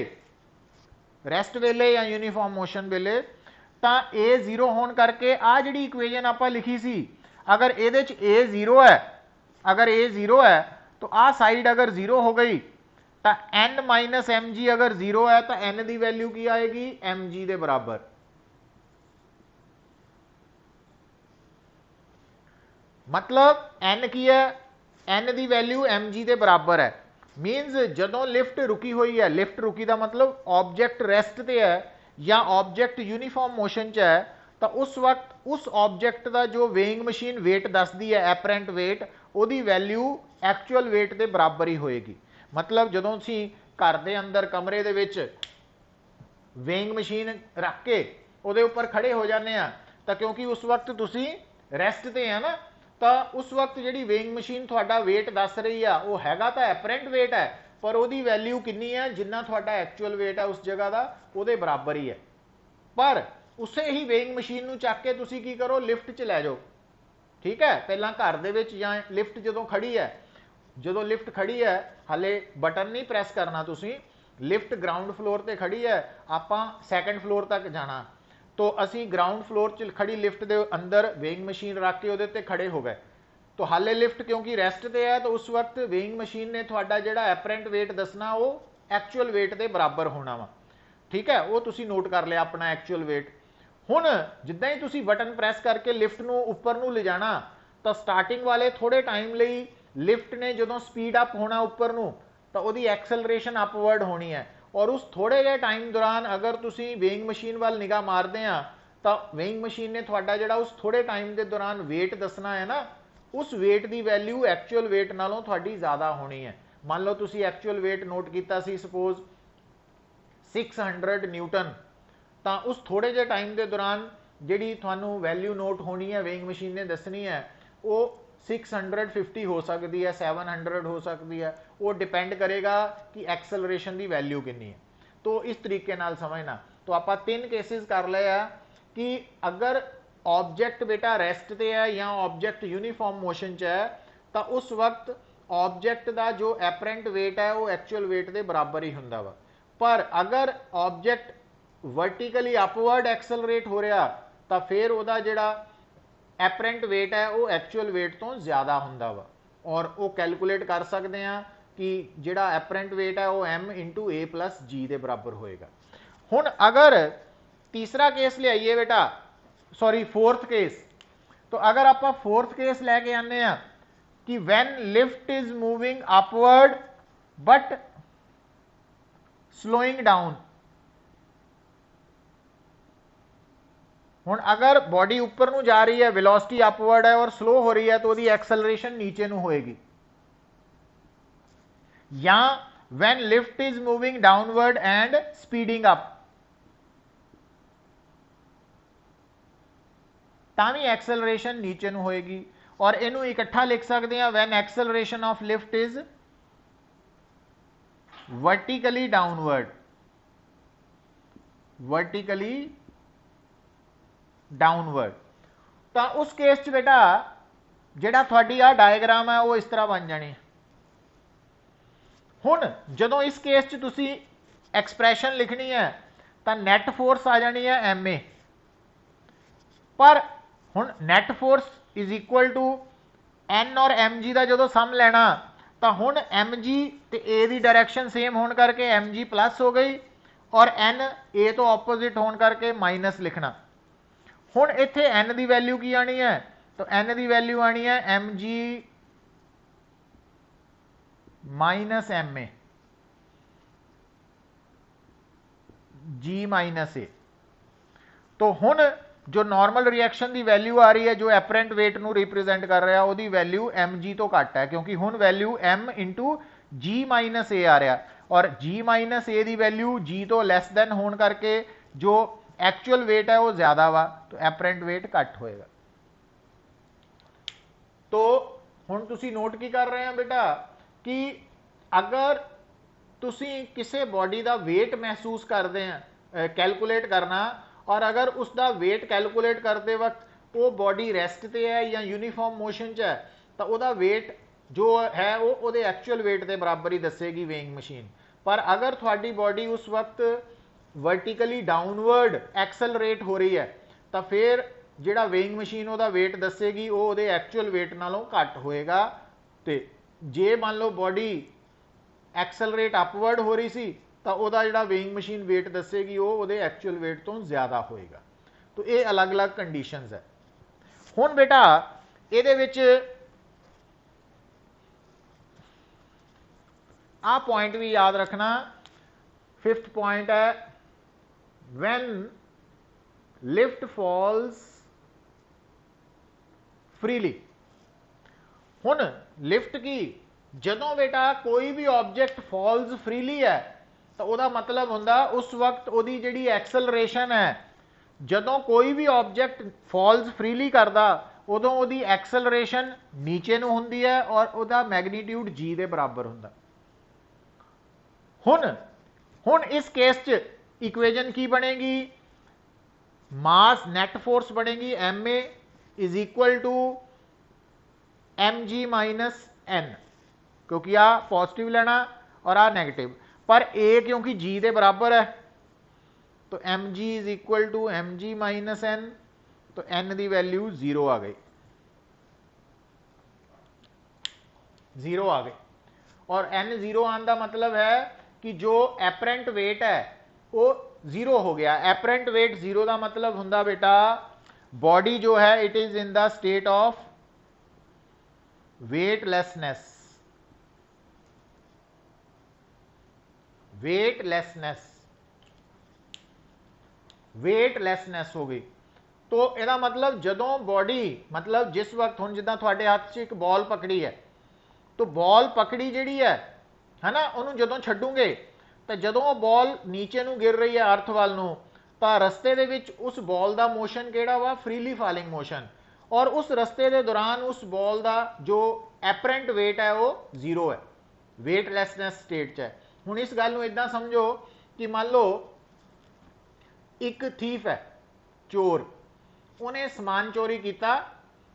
रेस्ट वेले या यूनीफॉर्म मोशन वेले, तो ए जीरो होने करके आ जिहड़ी इक्वेजन आपां लिखी सी, अगर इहदे च ए जीरो है, अगर ए जीरो है तो आ साइड अगर जीरो हो गई तो एन माइनस एम जी अगर जीरो है तो एन की वैल्यू की आएगी, एम जी के बराबर। मतलब एन की है, एन की वैल्यू एम जी के बराबर है, मीनस जदों लिफ्ट रुकी हुई है, लिफ्ट रुकी का मतलब ऑब्जेक्ट रेस्ट ते है या ऑब्जेक्ट यूनीफॉर्म मोशन च है, तो उस वक्त उस ऑब्जेक्ट का जो वेइंग मशीन वेट दसदी है एपरेंट वेट, ਉਹਦੀ वैल्यू एक्चुअल वेट के बराबर ही होएगी। मतलब जदों असीं घर के अंदर कमरे दे विच वेइंग मशीन रख के ਉਹਦੇ उपर खड़े हो जाते हैं, तो क्योंकि उस वक्त तुसीं रेस्ट ते है ना, तो उस वक्त जिहड़ी वेइंग मशीन तुहाडा वेट दस रही है वो हैगा तो एपरेंट वेट है, पर ਉਹਦੀ वैल्यू कितनी है, जिन्ना तुहाडा एक्चुअल वेट है उस जगह का ਉਹਦੇ बराबर ही है। पर उसे ही वेइंग मशीन नूं चक के तुसीं की करो, लिफ्ट च लै जाओ, ठीक है। पहला घर दे विच जां लिफ्ट जदों खड़ी है, जदों लिफ्ट खड़ी है हाले बटन नहीं प्रेस करना तुसीं, लिफ्ट ग्राउंड फ्लोर ते खड़ी है, आपां सैकेंड फ्लोर तक जाना, तो असीं ग्राउंड फ्लोर च खड़ी लिफ्ट दे अंदर वेइंग मशीन रख के उहदे ते खड़े हो गए, तो हाले लिफ्ट क्योंकि रेस्ट ते है, तो उस वक्त वेइंग मशीन ने तुहाडा जिहड़ा एपरेंट वेट दसना वो एक्चुअल वेट के बराबर होना वा, ठीक है। वो तुसीं नोट कर लिया अपना एक्चुअल वेट। हुण जिद्दां ही तुसीं बटन प्रेस करके लिफ्ट नूं उपर नूं ले जाना, तो स्टार्टिंग वाले थोड़े टाइम लई लिफ्ट ने जदों स्पीड अप होना उपर नूं, तो ਉਹਦੀ एक्सेलरेशन अपवर्ड होनी है, और उस थोड़े जे टाइम दौरान अगर तुसी वेइंग मशीन वाल निगाह मारते हैं तो वेइंग मशीन ने थोड़ा जिहड़ा उस थोड़े टाइम के दौरान वेट दसना है ना, उस वेट की वैल्यू एक्चुअल वेट नालों थोड़ी ज़्यादा होनी है। मान लो तुसी एक्चुअल वेट नोट किया सी सपोज 600 न्यूटन, तो उस थोड़े जे टाइम के दौरान जी थानू वैल्यू नोट होनी है वेइंग मशीन ने दसनी है, वो 650 हो सकती है, 700 हो सकती है, वो डिपेंड करेगा कि एक्सलरेशन की वैल्यू कितनी है। तो इस तरीके नाल समझना। तो आप 3 केसिस कर ले आ कि अगर ऑब्जेक्ट बेटा रेस्ट ते है या ऑब्जेक्ट यूनीफॉर्म मोशन च है, तो उस वक्त ऑब्जेक्ट का जो एपरेंट वेट है वो एक्चुअल वेट के बराबर ही होंदा वा। पर अगर ऑब्जेक्ट वर्टिकली अपवर्ड एक्सलरेट हो रहा तो फिर वह जिहड़ा एपरेंट वेट है वो एक्चुअल वेट तो ज़्यादा होंदा वा, और वो कैलकुलेट कर सकते हैं कि जिहड़ा एपरेंट वेट है वो m इंटू ए प्लस जी के बराबर होएगा। हुण अगर तीसरा केस ले आइए बेटा, सॉरी फोर्थ केस, तो अगर आप फोर्थ केस लैके आने कि when lift is moving upward but slowing down. हुण अगर बॉडी ऊपर नूं जा रही है, वेलोसिटी अपवर्ड है और स्लो हो रही है, तो उसकी एक्सलरेशन नीचे नूं होएगी। या when lift is moving downward and speeding up, Tawi acceleration नीचे नूं होएगी। और इनू इकट्ठा लिख सकते हैं when acceleration of lift is vertically downward, vertically downward. तो उस केस च बेटा जिहड़ा थोड़ी आ डायग्राम है वो इस तरह बन जानी। हुण जदों इस केस च तुसी एक्सप्रैशन लिखनी है तो नैट फोर्स आ जानी है एम ए, पर हुण net force is equal to N और एम जी का जो सम लेना, तो हुण एम जी तो ए की डायरैक्शन सेम होने करके एम जी प्लस हो गई, और एन ए तो ऑपोजिट होने करके माइनस लिखना। हुण इत्थे एन की वैल्यू की आनी है, तो एन की वैल्यू आनी है M G minus M A G minus A. तो हुण जो नॉर्मल रिएक्शन की वैल्यू आ रही है जो एपरेंट वेट नू रिप्रेजेंट कर रहा, वो वैल्यू एम जी तो घट है, क्योंकि हुण वैल्यू एम इंटू जी माइनस ए आ रहा, और जी माइनस ए की वैल्यू जी तो लैस दैन होने करके जो एक्चुअल वेट है वो ज्यादा वा, तो एपरेंट वेट घट होएगा। तो हुण तुसी नोट की कर रहे हैं बेटा कि अगर तुसी किसी बॉडी का वेट महसूस करते हैं कैलकुलेट करना, और अगर उसका वेट कैलकुलेट करते वक्त वो बॉडी रेस्ट पे है या यूनीफॉर्म मोशन च है, तो वह वेट जो है वो एक्चुअल वेट के बराबर ही दसेगी वेइंग मशीन। पर अगर थोड़ी बॉडी उस वक्त वर्टिकली डाउनवर्ड एक्सलरेट हो रही है, तो फिर जिहड़ा वेइंग मशीन वह वेट दसेगी वो एक्चुअल वेट नालों घट होएगा। तो जे मान लो बॉडी एक्सलरेट अपवर्ड हो रही सी, तो वह जिहड़ा वेइंग मशीन वेट दसेगी वो एक्चुअल वेट तो ज़्यादा होएगा। तो ये अलग अलग कंडीशनस है। हुण बेटा ये आ पॉइंट भी याद रखना, फिफ्थ पॉइंट है व्हेन लिफ्ट फॉल्स फ्रीली। हुण लिफ्ट की जदों बेटा कोई भी ऑब्जेक्ट फॉल्स फ्रीली है, तो वह मतलब होंदा उस वक्त वही जिहड़ी एक्सलरेशन है, जदों कोई भी ऑब्जेक्ट फॉल्स फ्रीली करता उदों वही एक्सलरेशन नीचे नूं हुंदी है और वह मैगनीट्यूड जी के बराबर होंदा। हुण इस केस च इक्वेजन की बनेगी, मास नैट फोर्स बनेगी M A is equal to M G minus N, क्योंकि आ पॉजिटिव लेना और आ नेगेटिव, पर ए क्योंकि जी के बराबर है तो M G is equal to M G minus N, तो एन की वैल्यू 0 आ गई, 0 आ गई। और एन 0 आने का मतलब है कि जो एपरेंट वेट है वो 0 हो गया। एपरेंट वेट 0 का मतलब होंदा बेटा बॉडी जो है it is in the state of weightlessness, weightlessness, weightlessness हो गई। तो यदा मतलब जदों बॉडी, मतलब जिस वक्त हुण जिद्दां तुहाडे हत्थ 'च एक बॉल पकड़ी है, तो बॉल पकड़ी जिहड़ी है ना, उहनूं जदों छड्डूंगे तो जदों वो बॉल नीचे नूं गिर रही है अर्थ वाल नूं, तो रस्ते दे विच उस बॉल का मोशन किहड़ा वा, फ्रीली फॉलिंग मोशन, और उस रस्ते के दौरान उस बॉल का जो एपरेंट वेट है वो 0 है, वेटलैसनैस स्टेट है। हुण इस गल नूं इदां समझो कि मान लो एक थीफ है, चोर, उन्हें समान चोरी किया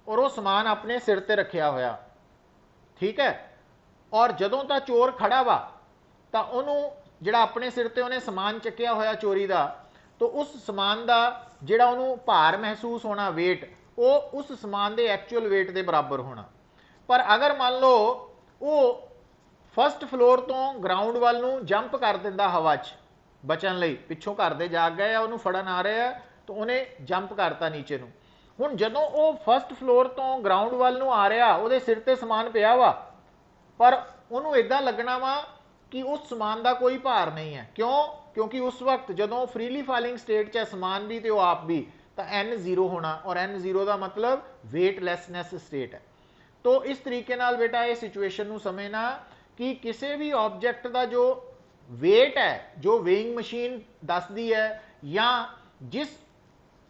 और वो समान अपने सिर ते रखिया होया, ठीक है। और जदों तक चोर खड़ा वा तो उन्होंने जिहड़ा अपने सिर ते उन्हें समान चुकिया होया चोरी का, तो उस समान का जिहड़ा उन्होंने भार महसूस होना, वेट, वो उस समान के एक्चुअल वेट के बराबर होना। पर अगर मान लो वो फर्स्ट फ्लोर तो ग्राउंड वाल नूं जंप कर दिंदा हवा च बचन लई, पिछों घर दे जाग गए, उन्होंने फड़न आ रहे हैं तो उन्हें जंप करता नीचे नूं। हुण जदों वो फर्स्ट फ्लोर तो ग्राउंड वाल नूं आ रहा, वो सिर ते समान पिया वा, पर उन्होंने इदां लगना वा कि उस समान का कोई भार नहीं है। क्यों? क्योंकि उस वक्त जदों फ्रीली फॉलिंग स्टेट च समान भी तो आप भी, तो n 0 होना, और n 0 का मतलब वेटलैसनैस स्टेट है। तो इस तरीके नाल बेटा ये सिचुएशन नूं समझना कि किसी भी ऑब्जेक्ट का जो वेट है, जो वेइंग मशीन दसदी है, या जिस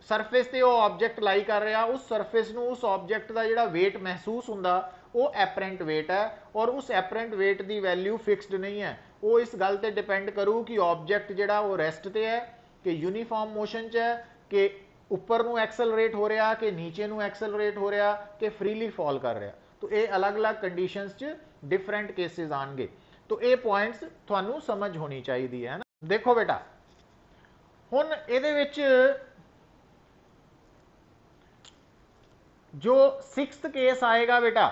सरफेस ते वो ऑब्जेक्ट लाई कर रहा, उस सरफेस नूं उस ऑब्जेक्ट का जिहड़ा वेट महसूस हुंदा वो एपरेंट वेट है, और उस एपरेंट वेट की वैल्यू फिक्सड नहीं है। वो इस गल ते डिपेंड करू कि ऑब्जेक्ट जिहड़ा वो रेस्ट ते है, कि यूनीफॉर्म मोशन च है, कि उपर नूं एक्सलरेट हो रहा, कि नीचे नूं एक्सलरेट हो रहा, कि फ्रीली फॉल कर रहा। तो ये अलग अलग कंडीशंस च डिफरेंट केसिस आएंगे। तो ये पॉइंट्स तुहानूं समझ होनी चाहिए है ना। देखो बेटा हुण इहदे विच जो 6th केस आएगा बेटा,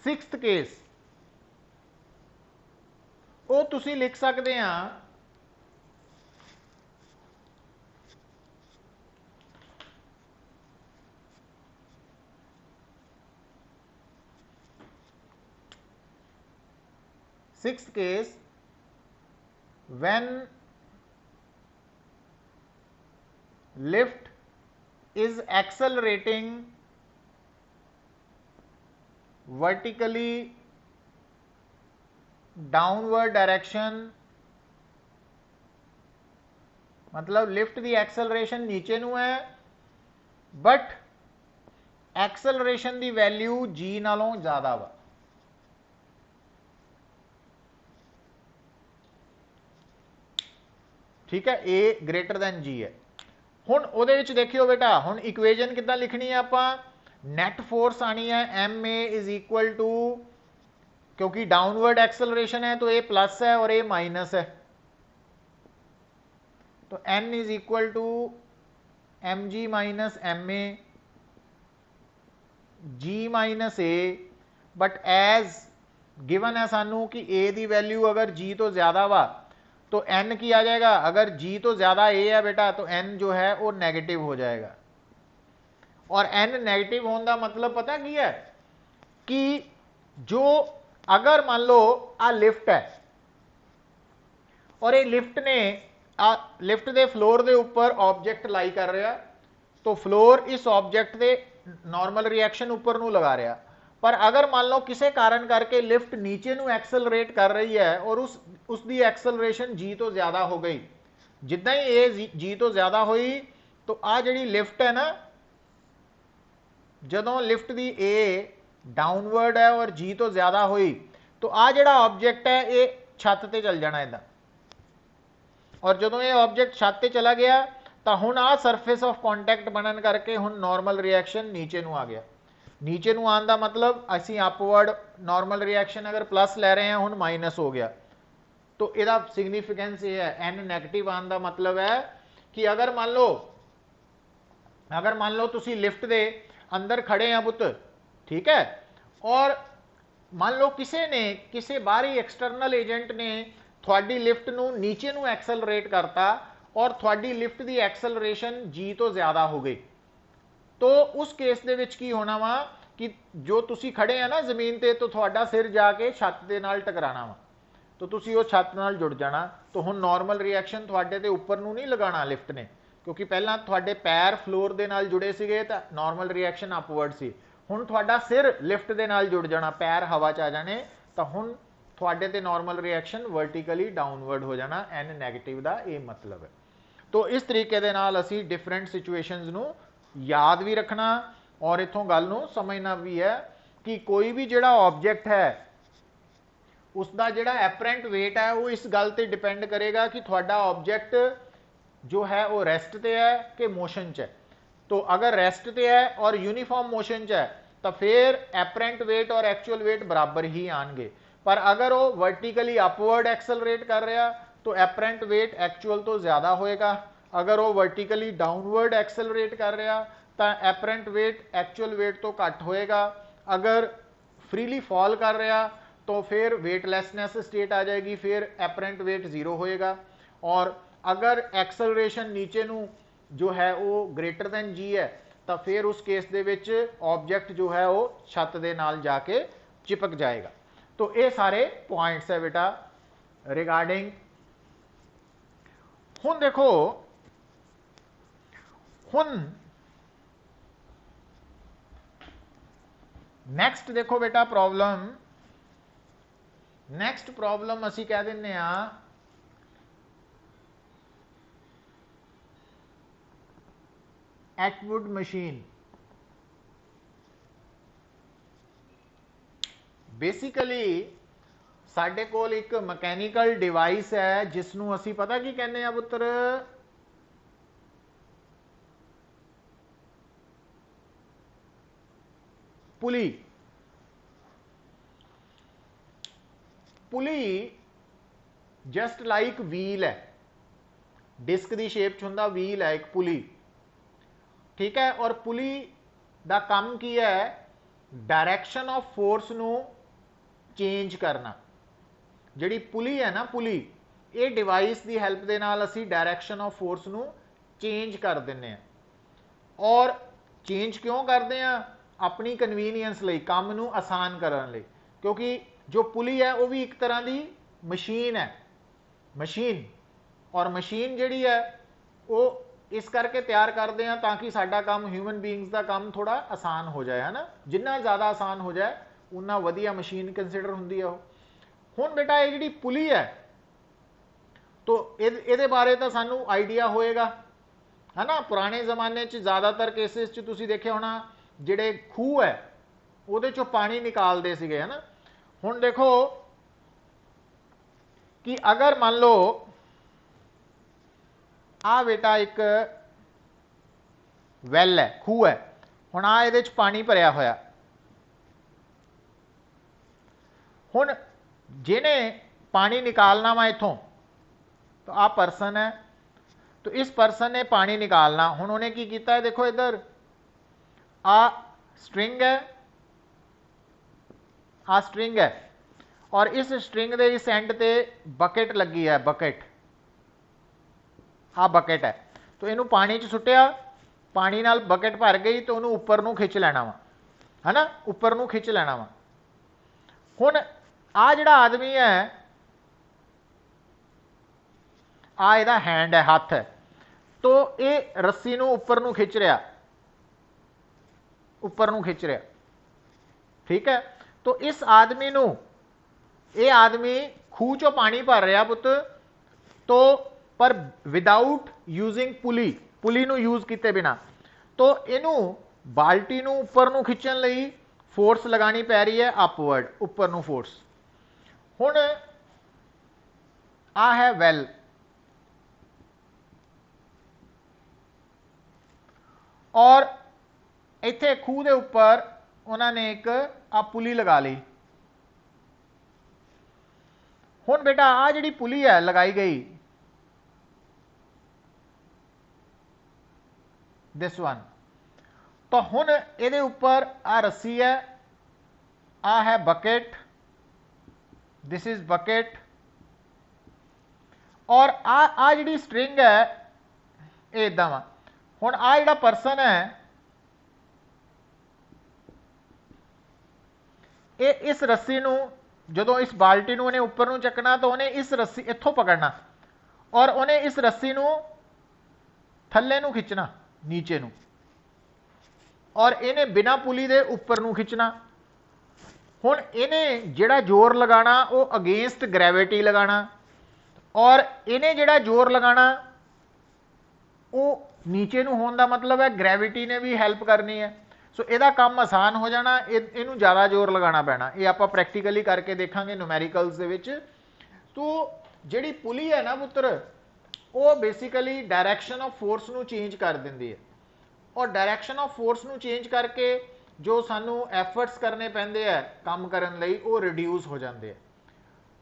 6th केस वो तुसी लिख सकते हैं sixth case, when lift is accelerating vertically downward direction, मतलब लिफ्ट की एक्सलरेशन नीचे नूं है, बट एक्सलरेशन की वैल्यू जी नालों ज़्यादा वा, ठीक है, ए ग्रेटर दैन जी है। हुण उहदे विच देखियो बेटा, हुण इक्वेजन किद्दां लिखनी है आपां, नैट फोर्स आनी है M A is equal to, क्योंकि डाउनवर्ड एक्सलरेशन है तो ए प्लस है और ए माइनस है, तो N is equal to M G minus M A G minus A, but as given है सानू कि ए की वैल्यू अगर जी तो ज़्यादा वा तो एन की आ जाएगा, अगर जी तो ज़्यादा ए है बेटा तो एन जो है वो नेगेटिव हो जाएगा। और एन नेगेटिव होने का मतलब पता की है कि जो अगर मान लो आ लिफ्ट है और ये लिफ्ट ने लिफ्ट के फ्लोर के उपर ऑब्जेक्ट लाई कर रहा, तो फ्लोर इस ऑब्जेक्ट के नॉर्मल रिएक्शन उपर नूं लगा रहा, पर अगर मान लो किसी कारण करके लिफ्ट नीचे नूं एक्सलरेट कर रही है और उसकी एक्सलरेशन जी तो ज़्यादा हो गई, जिदा ही ये जी तो ज़्यादा हुई तो आ जी लिफ्ट है ना, जदों लिफ्ट की ए डाउनवर्ड है और जी तो ज़्यादा हुई तो आ जिहड़ा ऑब्जेक्ट है ये छत ते चल जाना इदा, और जदों ये ऑब्जेक्ट छत ते चला गया तो हुण आ सरफेस ऑफ कॉन्टैक्ट बनन करके हुण नॉर्मल रिएक्शन नीचे नूं आ गया। नीचे नूं आने का मतलब असीं अपवर्ड नॉर्मल रिएक्शन अगर प्लस लै रहे हैं, हुण माइनस हो गया, तो इसका सिग्निफिकेंस ये है, एन नैगेटिव आने का मतलब है कि अगर मान लो तुसी लिफ्ट दे अंदर खड़े हैं पुत, ठीक है, और मान लो किसी बाहरी एक्सटर्नल एजेंट ने थोड़ी लिफ्ट नूं नीचे नूं एक्सलरेट करता और थोड़ी लिफ्ट की एक्सलरेशन जी तो ज़्यादा हो गई, तो उस केस दे विच की होना वा कि जो तुसी खड़े हैं ना जमीन ते, तो थोड़ा सिर जाके छत दे नाल टकराना वा, तो तुसी वो छत नाल जुड़ जाना। तो हुण नॉर्मल रिएक्शन तुहाडे ते उपर नूं नहीं लगाना लिफ्ट ने, क्योंकि पहलां तुहाडे पैर फ्लोर दे नाल जुड़े सीगे तां नॉर्मल रिएक्शन अपवर्ड सी। हुण तुहाडा सिर लिफ्ट दे नाल जुड़ जाना, पैर हवा च आ जाने, तां हुण तुहाडे ते नॉर्मल रिएक्शन वर्टिकली डाउनवर्ड हो जाना। एन नैगेटिव दा ये मतलब है। तो इस तरीके दे नाल असी डिफरेंट सिचुएशनस नूं याद भी रखना और इथों गल नूं समझना भी है कि कोई भी जिहड़ा ऑब्जेक्ट है उसका जिहड़ा एपरेंट वेट है वो इस गल ते डिपेंड करेगा कि तुहाडा ऑब्जेक्ट जो है वो रेस्ट ते है कि मोशन च है। तो अगर रेस्ट ते है और यूनीफॉर्म मोशन च है तो फिर एपरेंट वेट और एक्चुअल वेट बराबर ही आएंगे। पर अगर वो वर्टिकली अपवर्ड एक्सेलरेट कर रहा तो एपरेंट वेट एक्चुअल तो ज़्यादा होएगा। अगर वो वर्टिकली डाउनवर्ड एक्सेलरेट कर रहा तो एपरेंट वेट एक्चुअल वेट तो घट होएगा। अगर फ्रीली फॉल कर रहा तो फिर वेटलैसनेस स्टेट आ जाएगी, फिर एपरेंट वेट जीरो होएगा। और अगर एक्सेलरेशन नीचे नू जो है वो ग्रेटर दैन जी है तो फिर उस केस दे विच ऑब्जेक्ट जो है वो छत दे नाल जाके चिपक जाएगा। तो ये सारे पॉइंट्स है बेटा रिगार्डिंग। हुण देखो, हुण नैक्सट देखो बेटा प्रॉब्लम, नैक्सट प्रॉब्लम असी कह दें एटवुड मशीन। बेसिकली साडे कोल एक मैकेनिकल डिवाइस है जिसनों असी पता की कहने आ पुत्र, पुली। पुली जस्ट लाइक व्हील है, डिस्क की शेप च हुंदा व्हील है एक पुली, ठीक है। और पुली दा काम की है, डायरैक्शन ऑफ फोर्स नूं चेंज करना। जिहड़ी पुली है ना, पुली ये डिवाइस की हैल्प दे नाल असी डायरैक्शन ऑफ फोर्स नूं चेंज कर दिंने आ। और चेंज क्यों करते हैं? अपनी कन्वीनियंस लई, काम नूं आसान करन लई, क्योंकि जो पुली है वो भी एक तरह की मशीन है, मशीन। और मशीन जिहड़ी है वो इस करके तैयार करते हैं ताकि साडा काम, ह्यूमन बीइंग्स का काम थोड़ा आसान हो जाए, है ना। जिन्ना ज़्यादा आसान हो जाए उन्ना वधिया मशीन कंसिडर हुंदी है। हुण बेटा ये जिहड़ी पुली है तो ये बारे तो सानू आइडिया होएगा, है ना। पुराने जमाने च ज़्यादातर केसिस च तुसीं देखिया होना जिहड़े खूह है उहदे चों पानी निकालते सीगे, है ना। हुण देखो कि अगर मान लो आ बेटा एक वैल है, खूह है, हुण आ इहदे च पानी भरिया होया। हुण जिहने पानी निकालना वा इथों, तो आ परसन है, तो इस परसन ने पानी निकालना। हुण उन्हें की कीता है, देखो इधर आ स्ट्रिंग है, आ स्ट्रिंग है, और इस स्ट्रिंग के इस एंड ते बकेट लगी है, बकेट, आ बकेट है। तो इनू पानी च सुट्टिया, पानी नाल बकेट भर गई तो उन्होंने उपर नूं खिंच लैना वा, है ना, उपर नूं खिंच लैना वा। हुण आ जिहड़ा आदमी है, आ इहदा हैंड है, हाथ है, तो ये रस्सी नूं उपर नूं खिंच रहा, उपर नूं खिंच रहा, ठीक है। तो इस आदमी नूं, ये आदमी खूह चों पानी भर रहा पुत, तो पर विदाउट यूजिंग पुली, पुली नूं यूज किए बिना। तो इनू बाल्टी नूं उपर नूं खिंचण लई फोर्स लगानी पै रही है अपवर्ड, उपर नूं फोर्स। हुण आ है वैल, और इत्थे खूह दे उपर उन्होंने एक आ पुली लगा ली। हुण बेटा आ जिहड़ी पुली है लगाई गई, दिस वन, तो हुण इहदे उपर आ रस्सी है, आ है बकेट, दिस इज बकेट, और आ जिहड़ी स्ट्रिंग है ये इदां वा। हुण आ जिहड़ा परसन है ये इस रस्सी नूं ਜਦੋਂ ਇਸ ਬਾਲਟੀ ਨੂੰ ਉਹਨੇ ਉੱਪਰ ਨੂੰ ਚੱਕਣਾ ਤਾਂ ਉਹਨੇ ਇਸ ਰੱਸੀ ਇੱਥੋਂ ਪਕੜਨਾ ਔਰ ਉਹਨੇ ਇਸ ਰੱਸੀ ਨੂੰ ਥੱਲੇ ਨੂੰ ਖਿੱਚਣਾ ਨੀਚੇ ਨੂੰ ਔਰ ਇਹਨੇ ਬਿਨਾਂ ਪੁਲੀ ਦੇ ਉੱਪਰ ਨੂੰ ਖਿੱਚਣਾ। ਹੁਣ ਇਹਨੇ ਜਿਹੜਾ ਜ਼ੋਰ ਲਗਾਣਾ ਉਹ ਅਗੇਂਸਟ ਗ੍ਰੈਵਿਟੀ ਲਗਾਣਾ ਔਰ ਇਹਨੇ ਜਿਹੜਾ ਜ਼ੋਰ ਲਗਾਣਾ ਉਹ ਨੀਚੇ ਨੂੰ ਹੋਣ ਦਾ मतलब है ग्रैविटी ने भी हैल्प करनी है। सो ਇਹਦਾ ਕੰਮ ਆਸਾਨ ਹੋ ਜਾਣਾ, ਇਹਨੂੰ ਜ਼ਿਆਦਾ ਜ਼ੋਰ ਲਗਾਉਣਾ ਪੈਣਾ। ਇਹ ਆਪਾਂ ਪ੍ਰੈਕਟੀਕਲੀ ਕਰਕੇ ਦੇਖਾਂਗੇ ਨੂਮੈਰੀਕਲਸ ਦੇ ਵਿੱਚ। ਤੋ ਜਿਹੜੀ ਪੁਲੀ ਹੈ ਨਾ ਪੁੱਤਰ ਉਹ ਬੇਸਿਕਲੀ ਡਾਇਰੈਕਸ਼ਨ ਆਫ ਫੋਰਸ ਨੂੰ ਚੇਂਜ ਕਰ ਦਿੰਦੀ ਹੈ ਔਰ ਡਾਇਰੈਕਸ਼ਨ ਆਫ ਫੋਰਸ ਨੂੰ ਚੇਂਜ ਕਰਕੇ ਜੋ ਸਾਨੂੰ ਐਫਰਟਸ ਕਰਨੇ ਪੈਂਦੇ ਆ ਕੰਮ ਕਰਨ ਲਈ ਉਹ ਰਿਡਿਊਸ ਹੋ ਜਾਂਦੇ ਆ।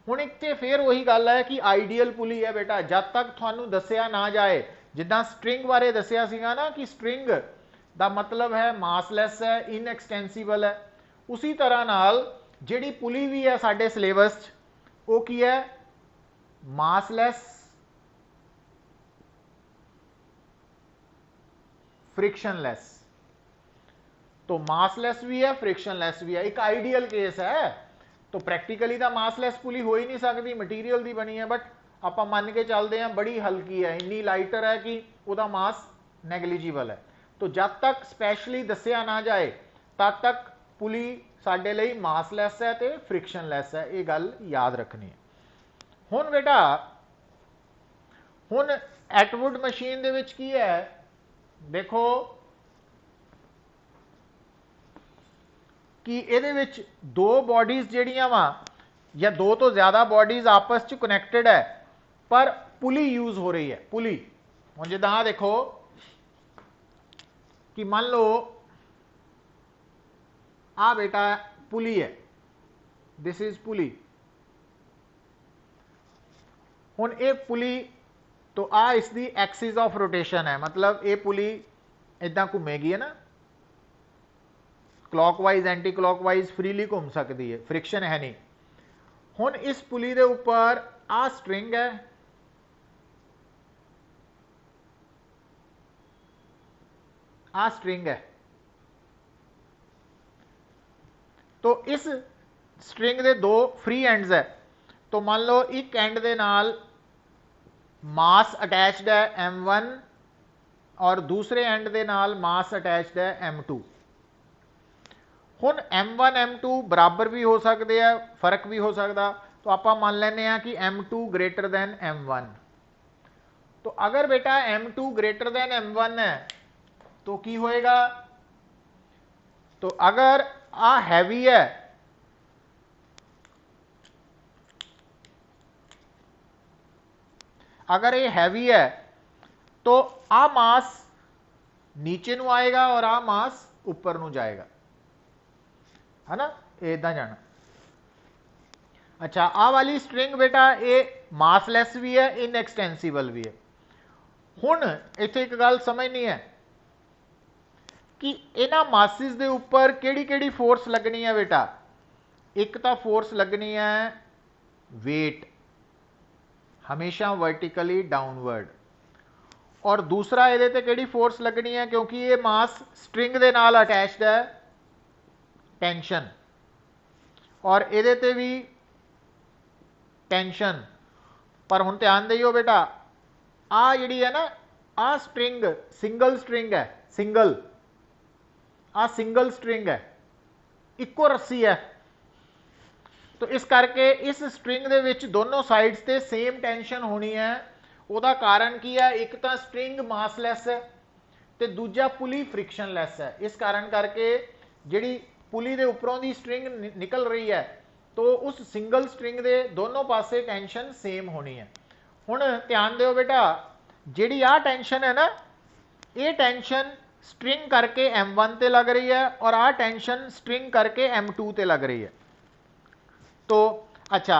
ਹੁਣ ਇੱਕ ਤੇ ਫਿਰ ਉਹੀ ਗੱਲ ਹੈ ਕਿ ਆਈਡੀਅਲ ਪੁਲੀ ਹੈ ਬੇਟਾ ਜਦ ਤੱਕ ਤੁਹਾਨੂੰ ਦੱਸਿਆ ਨਾ ਜਾਏ, ਜਿੱਦਾਂ ਸਟ੍ਰਿੰਗ ਬਾਰੇ ਦੱਸਿਆ ਸੀਗਾ ਨਾ ਕਿ ਸਟ੍ਰਿੰਗ ਦਾ ਮਤਲਬ ਹੈ ਮਾਸਲੈਸ ਹੈ, ਇਨਐਕਸਟੈਂਸੀਬਲ ਹੈ, ਉसी ਤਰ੍ਹਾਂ ਨਾਲ ਜਿਹੜੀ ਪੁਲੀ ਵੀ ਹੈ ਸਾਡੇ ਸਿਲੇਬਸ 'ਚ ਉਹ ਕੀ ਹੈ ਮਾਸਲੈਸ, फ्रिक्शनलेस। तो मासलैस भी है फ्रिक्शनलैस भी है, एक आइडियल केस है। तो प्रैक्टिकली तो मासलैस पुली हो ही नहीं सकती, मटीरियल की बनी है, बट आप मान के चलते हैं बड़ी हल्की है, इन्नी लाइटर है कि उसका मास नैगलीजिबल है। तो जब तक स्पैशली दसिया ना जाए तब तक पुली साडे लई मासलैस है तो फ्रिक्शनलैस है, ये गल याद रखनी है। हुण बेटा हुण एटवुड मशीन दे विच की है देखो कि ਇਹਦੇ ਵਿੱਚ ਦੋ ਬੋਡੀਜ਼ ਜਿਹੜੀਆਂ ਵਾ ਜਾਂ ਦੋ ਤੋਂ ਜ਼ਿਆਦਾ ਬੋਡੀਜ਼ ਆਪਸ ਚ ਕਨੈਕਟਡ ਹੈ ਪਰ ਪੁਲੀ ਯੂਜ਼ ਹੋ ਰਹੀ ਹੈ। ਪੁਲੀ ਹੁਣ ਜਿੱਦਾਂ ਦੇਖੋ कि मान लो आ बेटा पुली है, दिस इज पुली। हुण ये पुली तो आ इसकी एक्सिस ऑफ रोटेशन है, मतलब ये पुली इदा घूमेगी है ना, क्लॉकवाइज एंटी क्लॉकवाइज फ्रीली घूम सकती है, फ्रिक्शन है नहीं। हुण इस पुली के उपर आ स्ट्रिंग है, आ स्ट्रिंग है, तो इस स्ट्रिंग के दो फ्री एंड्स है। तो मान लो एक एंड के नाल मास अटैच्ड है m1 और दूसरे एंड के नाल मास अटैच्ड है m2। हुण m1 m2 बराबर भी हो सकते हैं, फर्क भी हो सकता, तो आप मान लेने कि m2 ग्रेटर दैन m1। तो अगर बेटा m2 ग्रेटर दैन m1 है तो की होएगा, तो अगर आ हैवी है अगर ये हैवी है तो आ मास नीचे नू आएगा और आ मास ऊपर नू जाएगा, है ना, इदा जाना। अच्छा आ वाली स्ट्रिंग बेटा ये मासलैस भी है, इनएक्सटेंसिबल भी है। हुण इत्थे एक गल समझनी है कि इन्हां मासिस दे उपर किहड़ी-किहड़ी फोर्स लगनी है बेटा। एक तो फोर्स लगनी है वेट, हमेशा वर्टिकली डाउनवर्ड, और दूसरा ये ते किहड़ी फोर्स लगनी है, क्योंकि ये मास स्ट्रिंग दे नाल अटैच्ड है, टेंशन, और ये ते भी टेंशन। पर हुण ध्यान दिओ बेटा आ जिहड़ी है ना आ स्ट्रिंग सिंगल स्ट्रिंग है, सिंगल आ सिंगल स्ट्रिंग है, इक्को रस्सी है। तो इस करके इस स्ट्रिंग दे विच दोनों साइड्स ते सेम टेंशन होनी है। उहदा कारण की है, एक तो स्ट्रिंग मासलैस है तो दूजा पुली फ्रिक्शनलैस है। इस कारण करके जिहड़ी पुली दे उपरों दी स्ट्रिंग निकल रही है तो उस सिंगल स्ट्रिंग दे दोनों पासे टेंशन सेम होनी है। हुण ध्यान दिओ बेटा जिहड़ी आ टेंशन है ना, ये टेंशन स्ट्रिंग करके m1 ते लग रही है और आ टेंशन स्ट्रिंग करके m2 ते लग रही है। तो अच्छा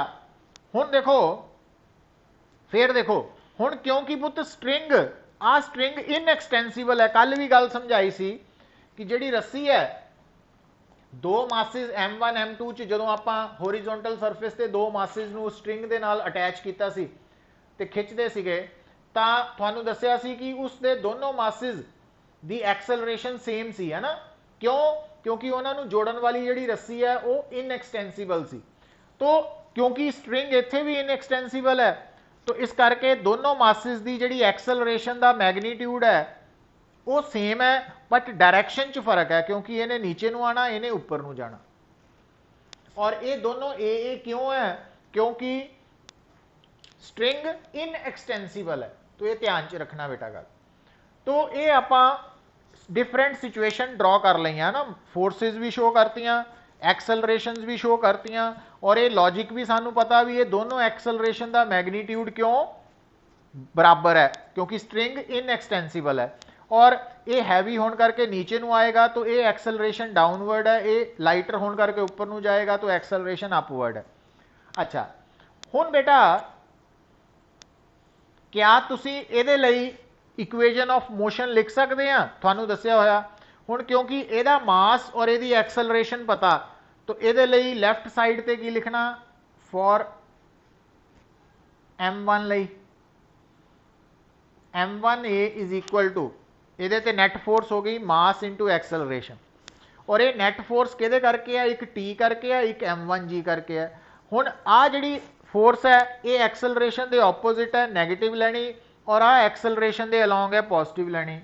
हुण देखो फिर देखो हुण क्योंकि पुत स्ट्रिंग आ स्ट्रिंग इनएक्सटेंसिबल है, कल भी गल समझाई सी कि जिहड़ी रस्सी है दो मासिस m1 m2 च जदों आपां होरिजोंटल सरफेस ते दो मासिस नूं स्ट्रिंग दे नाल अटैच कीता सी ते खिच्चदे सीगे तां तुहानूं दस्सिया सी कि उस दे दोनों मासिस दी एक्सेलरेशन सेम सी, है ना। क्यों? क्योंकि उन्होंने जोड़न वाली जिहड़ी रस्सी है वो इनएक्सटेंसिबल सी। तो क्योंकि स्ट्रिंग इत्थे भी इनएक्सटेंसिबल है, तो इस करके दोनों मासिस की जिहड़ी एक्सलरेशन का मैगनीट्यूड है वो सेम है, बट डायरैक्शन च फर्क है, क्योंकि इन्हें नीचे नूं आना, इन्हें उपर नूं जाना। और ये दोनों ए क्यों है? क्योंकि स्ट्रिंग इनएक्सटेंसिबल है। तो ये ध्यान च रखना बेटा गल। तो ये आपां डिफरेंट सिचुएशन ड्रॉ कर लईआं ना, फोर्सिस भी शो करतियां, एक्सलरेशन भी शो करतियां, और ये लॉजिक भी सानू पता भी ये दोनों एक्सलरेशन का मैगनीट्यूड क्यों बराबर है, क्योंकि स्ट्रिंग इनएक्सटेंसिबल है। और ये हैवी होने करके नीचे नू आएगा तो ये एक्सलरेशन डाउनवर्ड है, ये लाइटर होने करके ऊपर नू जाएगा तो एक्सलरेशन अपवर्ड है। अच्छा, हुण बेटा क्या तुसी इहदे लई इक्वेजन ऑफ मोशन लिख सकते हैं? थानू दस्सिया होया हुण, क्योंकि इहदा मास और इहदी एक्सलरेशन पता, तो इहदे लई लैफ्ट साइड ते की लिखना? फॉर m1 लई m1a इज इक्वल टू इहदे ते नैट फोर्स हो गई मास इंटू एक्सलरेशन, और ये नैट फोर्स किहदे करके है? एक टी करके है, एक m1g करके है। हुण आ जिहड़ी फोर्स है ये एक्सलरेशन के ऑपोजिट है, नैगेटिव लैनी, और आ एक्सलरेशन के अलॉन्ग है, पॉजिटिव लैनी।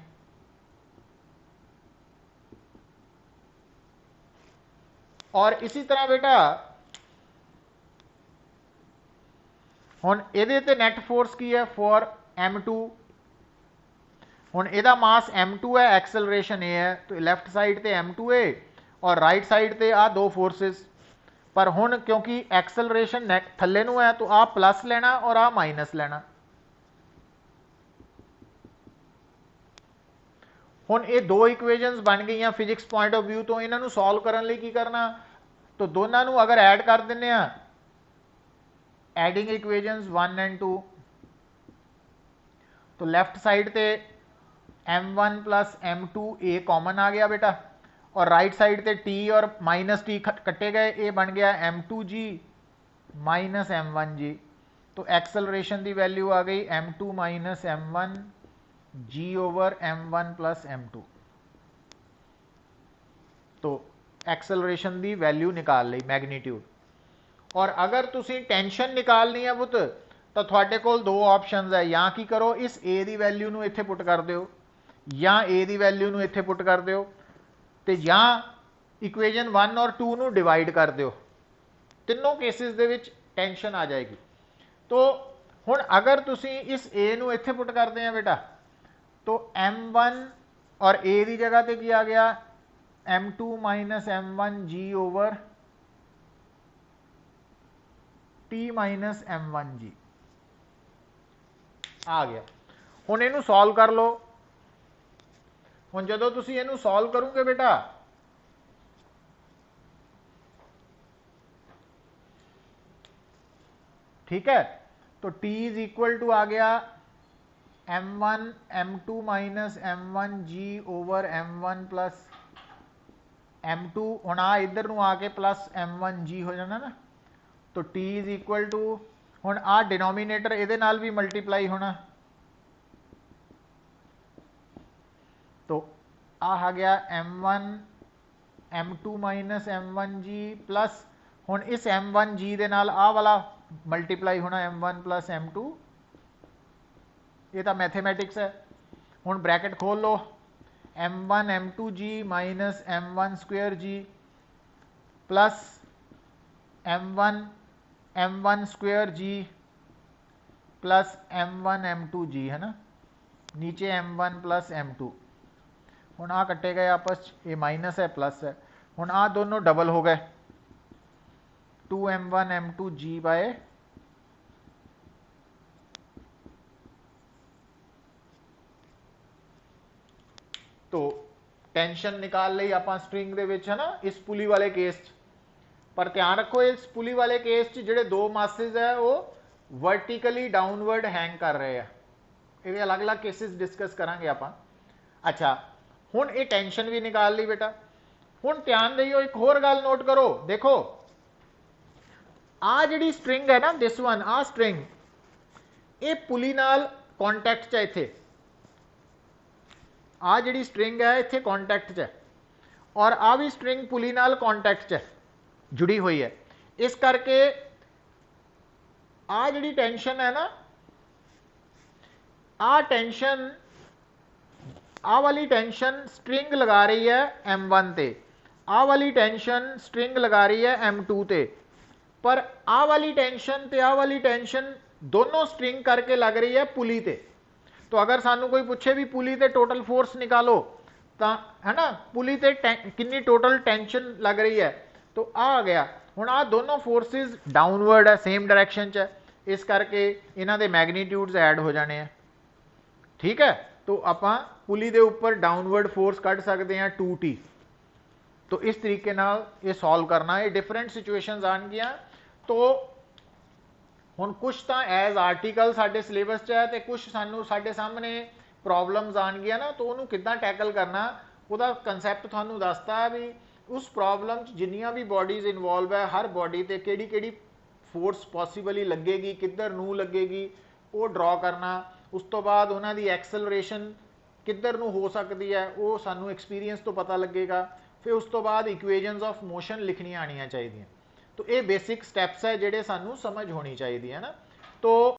और इसी तरह बेटा हुण इहदे ते नैट फोर्स की है? For m2। हुण इहदा मास m2 है, एक्सलरेशन ए है, तो लैफ्ट साइड ते m2a और राइट साइड ते आ दो फोर्सिस। पर हुण क्योंकि एक्सलरेशन थल्ले नूं है तो आ प्लस लेना और आ माइनस लेना। हुण ये दो इक्वेजन्स बन गई फिजिक्स पॉइंट ऑफ व्यू तो, इन्हां नूं सॉल्व करने लई की करना? तो दोनों नूं अगर ऐड कर दिंदे आ, एडिंग इक्वेजन्स 1 एंड 2, तो लैफ्ट साइड ते m1 प्लस m2a कॉमन आ गया बेटा, और राइट साइड ते t और माइनस टी कट्टे गए, ये बन गया m2g माइनस m1g। तो एक्सलरेशन की वैल्यू आ गई m2 minus m1g over m1 plus m2। तो एक्सलरेशन की वैल्यू निकाल ली, मैगनीट्यूड। और अगर तुसी टेंशन निकालनी है पुत, तो थोड़े कोल दो ऑप्शन है, या की करो इस ए की वैल्यू नूं इत्थे पुट कर दो, या ए की वैल्यू नूं इत्थे पुट कर दो, तो या इक्वेजन 1 और 2 नूं डिवाइड कर दो। तीनों केसिस दे विच टेंशन आ जाएगी। तो हुण अगर तुसी इस ए नूं इत्थे पुट करते हैं बेटा, तो m1 और ए की जगह पे की आ गया m2 minus m1g over t minus m1g आ गया। हुण इहनूं सॉल्व कर लो। हुण जदों तुसीं इहनूं सॉल्व करोगे बेटा, ठीक है, तो t इज इक्वल टू आ गया m1 m2 minus m1g over m1 plus m2। हुण आ इधर नूं आके प्लस m1g हो जाना ना, तो t इज इक्वल टू, हुण आ डिनोमीनेटर इहदे नाल भी मल्टीप्लाई होना, तो आ गया m1 m2 minus m1g plus, हुण इस m1g दे नाल आ वाला मल्टीप्लाई होना m1 प्लस m2। ये तो मैथेमैटिक्स है। हुण ब्रैकेट खोल लो, m1 m2g minus m1 square g plus m1 m1 square g plus m1 m2g, है ना, नीचे m1 प्लस m2। हुण आ कट्टे गए आपस, ये माइनस है प्लस है, हुण आ दोनों डबल हो गए, 2m1 m2g बाय, तो टेंशन निकाल ली आप स्ट्रिंग दे विच, है ना, इस पुली वाले केस च। पर ध्यान रखो इस पुली वाले केस च जिहड़े दो मासिस है वो वर्टिकली डाउनवर्ड हैंग कर रहे हैं। ये अलग अलग केसिस डिस्कस करांगे आप। अच्छा, हुण ये टेंशन भी निकाल ली बेटा। हुण ध्यान दियो, एक होर गल नोट करो, देखो आ जिहड़ी स्ट्रिंग है ना, दिस वन, आ स्ट्रिंग ये पुली नाल कॉन्टैक्ट च है, इत्थे आ जिहड़ी स्ट्रिंग है इत्थे कॉन्टैक्ट च है, और आ भी स्ट्रिंग पुली नाल कॉन्टैक्ट च है, जुड़ी हुई है। इस करके आ जिहड़ी टेंशन है ना, आ टेंशन, आ वाली टेंशन स्ट्रिंग लगा रही है M1 ते, आ वाली टेंशन स्ट्रिंग लगा रही है M2 ते, पर आ वाली टेंशन ते आ वाली टेंशन दोनों स्ट्रिंग करके लग रही है पुली ते। तो अगर सानू कोई पूछे भी पुली ते टोटल फोर्स निकालो, तो है ना, पुली ते कितनी टोटल टेंशन लग रही है, तो आ गया। हुण आ दोनों फोर्सेस डाउनवर्ड है, सेम डायरैक्शन च है, इस करके इन्हां दे मैग्नीट्यूड्स ऐड हो जाने हैं। ठीक है, तो आपां पुली दे उपर डाउनवर्ड फोर्स कढ़ सकते हैं 2T। तो इस तरीके नाल ये सॉल्व करना, ये डिफरेंट सिचुएशंस आउणगियां। तो हुण कुछ तो एज आर्टिकल साडे सिलेबस च है, तो कुछ सानू साडे सामने प्रॉब्लम्स आउणगियां ना, तो उहनूं किद्दां टैकल करना, उहदा कंसैप्ट तुहानूं दसता भी। उस प्रॉब्लम जिन्नियां भी बॉडीज इनवॉल्व है, हर बॉडी ते किहड़ी किहड़ी फोर्स पॉसीबली लगेगी, किधर नूं लगेगी, वो ड्रॉ करना। उस तो बाद उन्हां दी एक्सेलरेशन किधर नूं हो सकती है, वो सानू एक्सपीरियंस तो पता लगेगा। फिर उस तो बाद इक्वेजन्स ऑफ मोशन लिखनियां आनियां चाहिए। तो ये बेसिक स्टैप्स है जिहड़े सानू समझ होनी चाहिए है ना। तो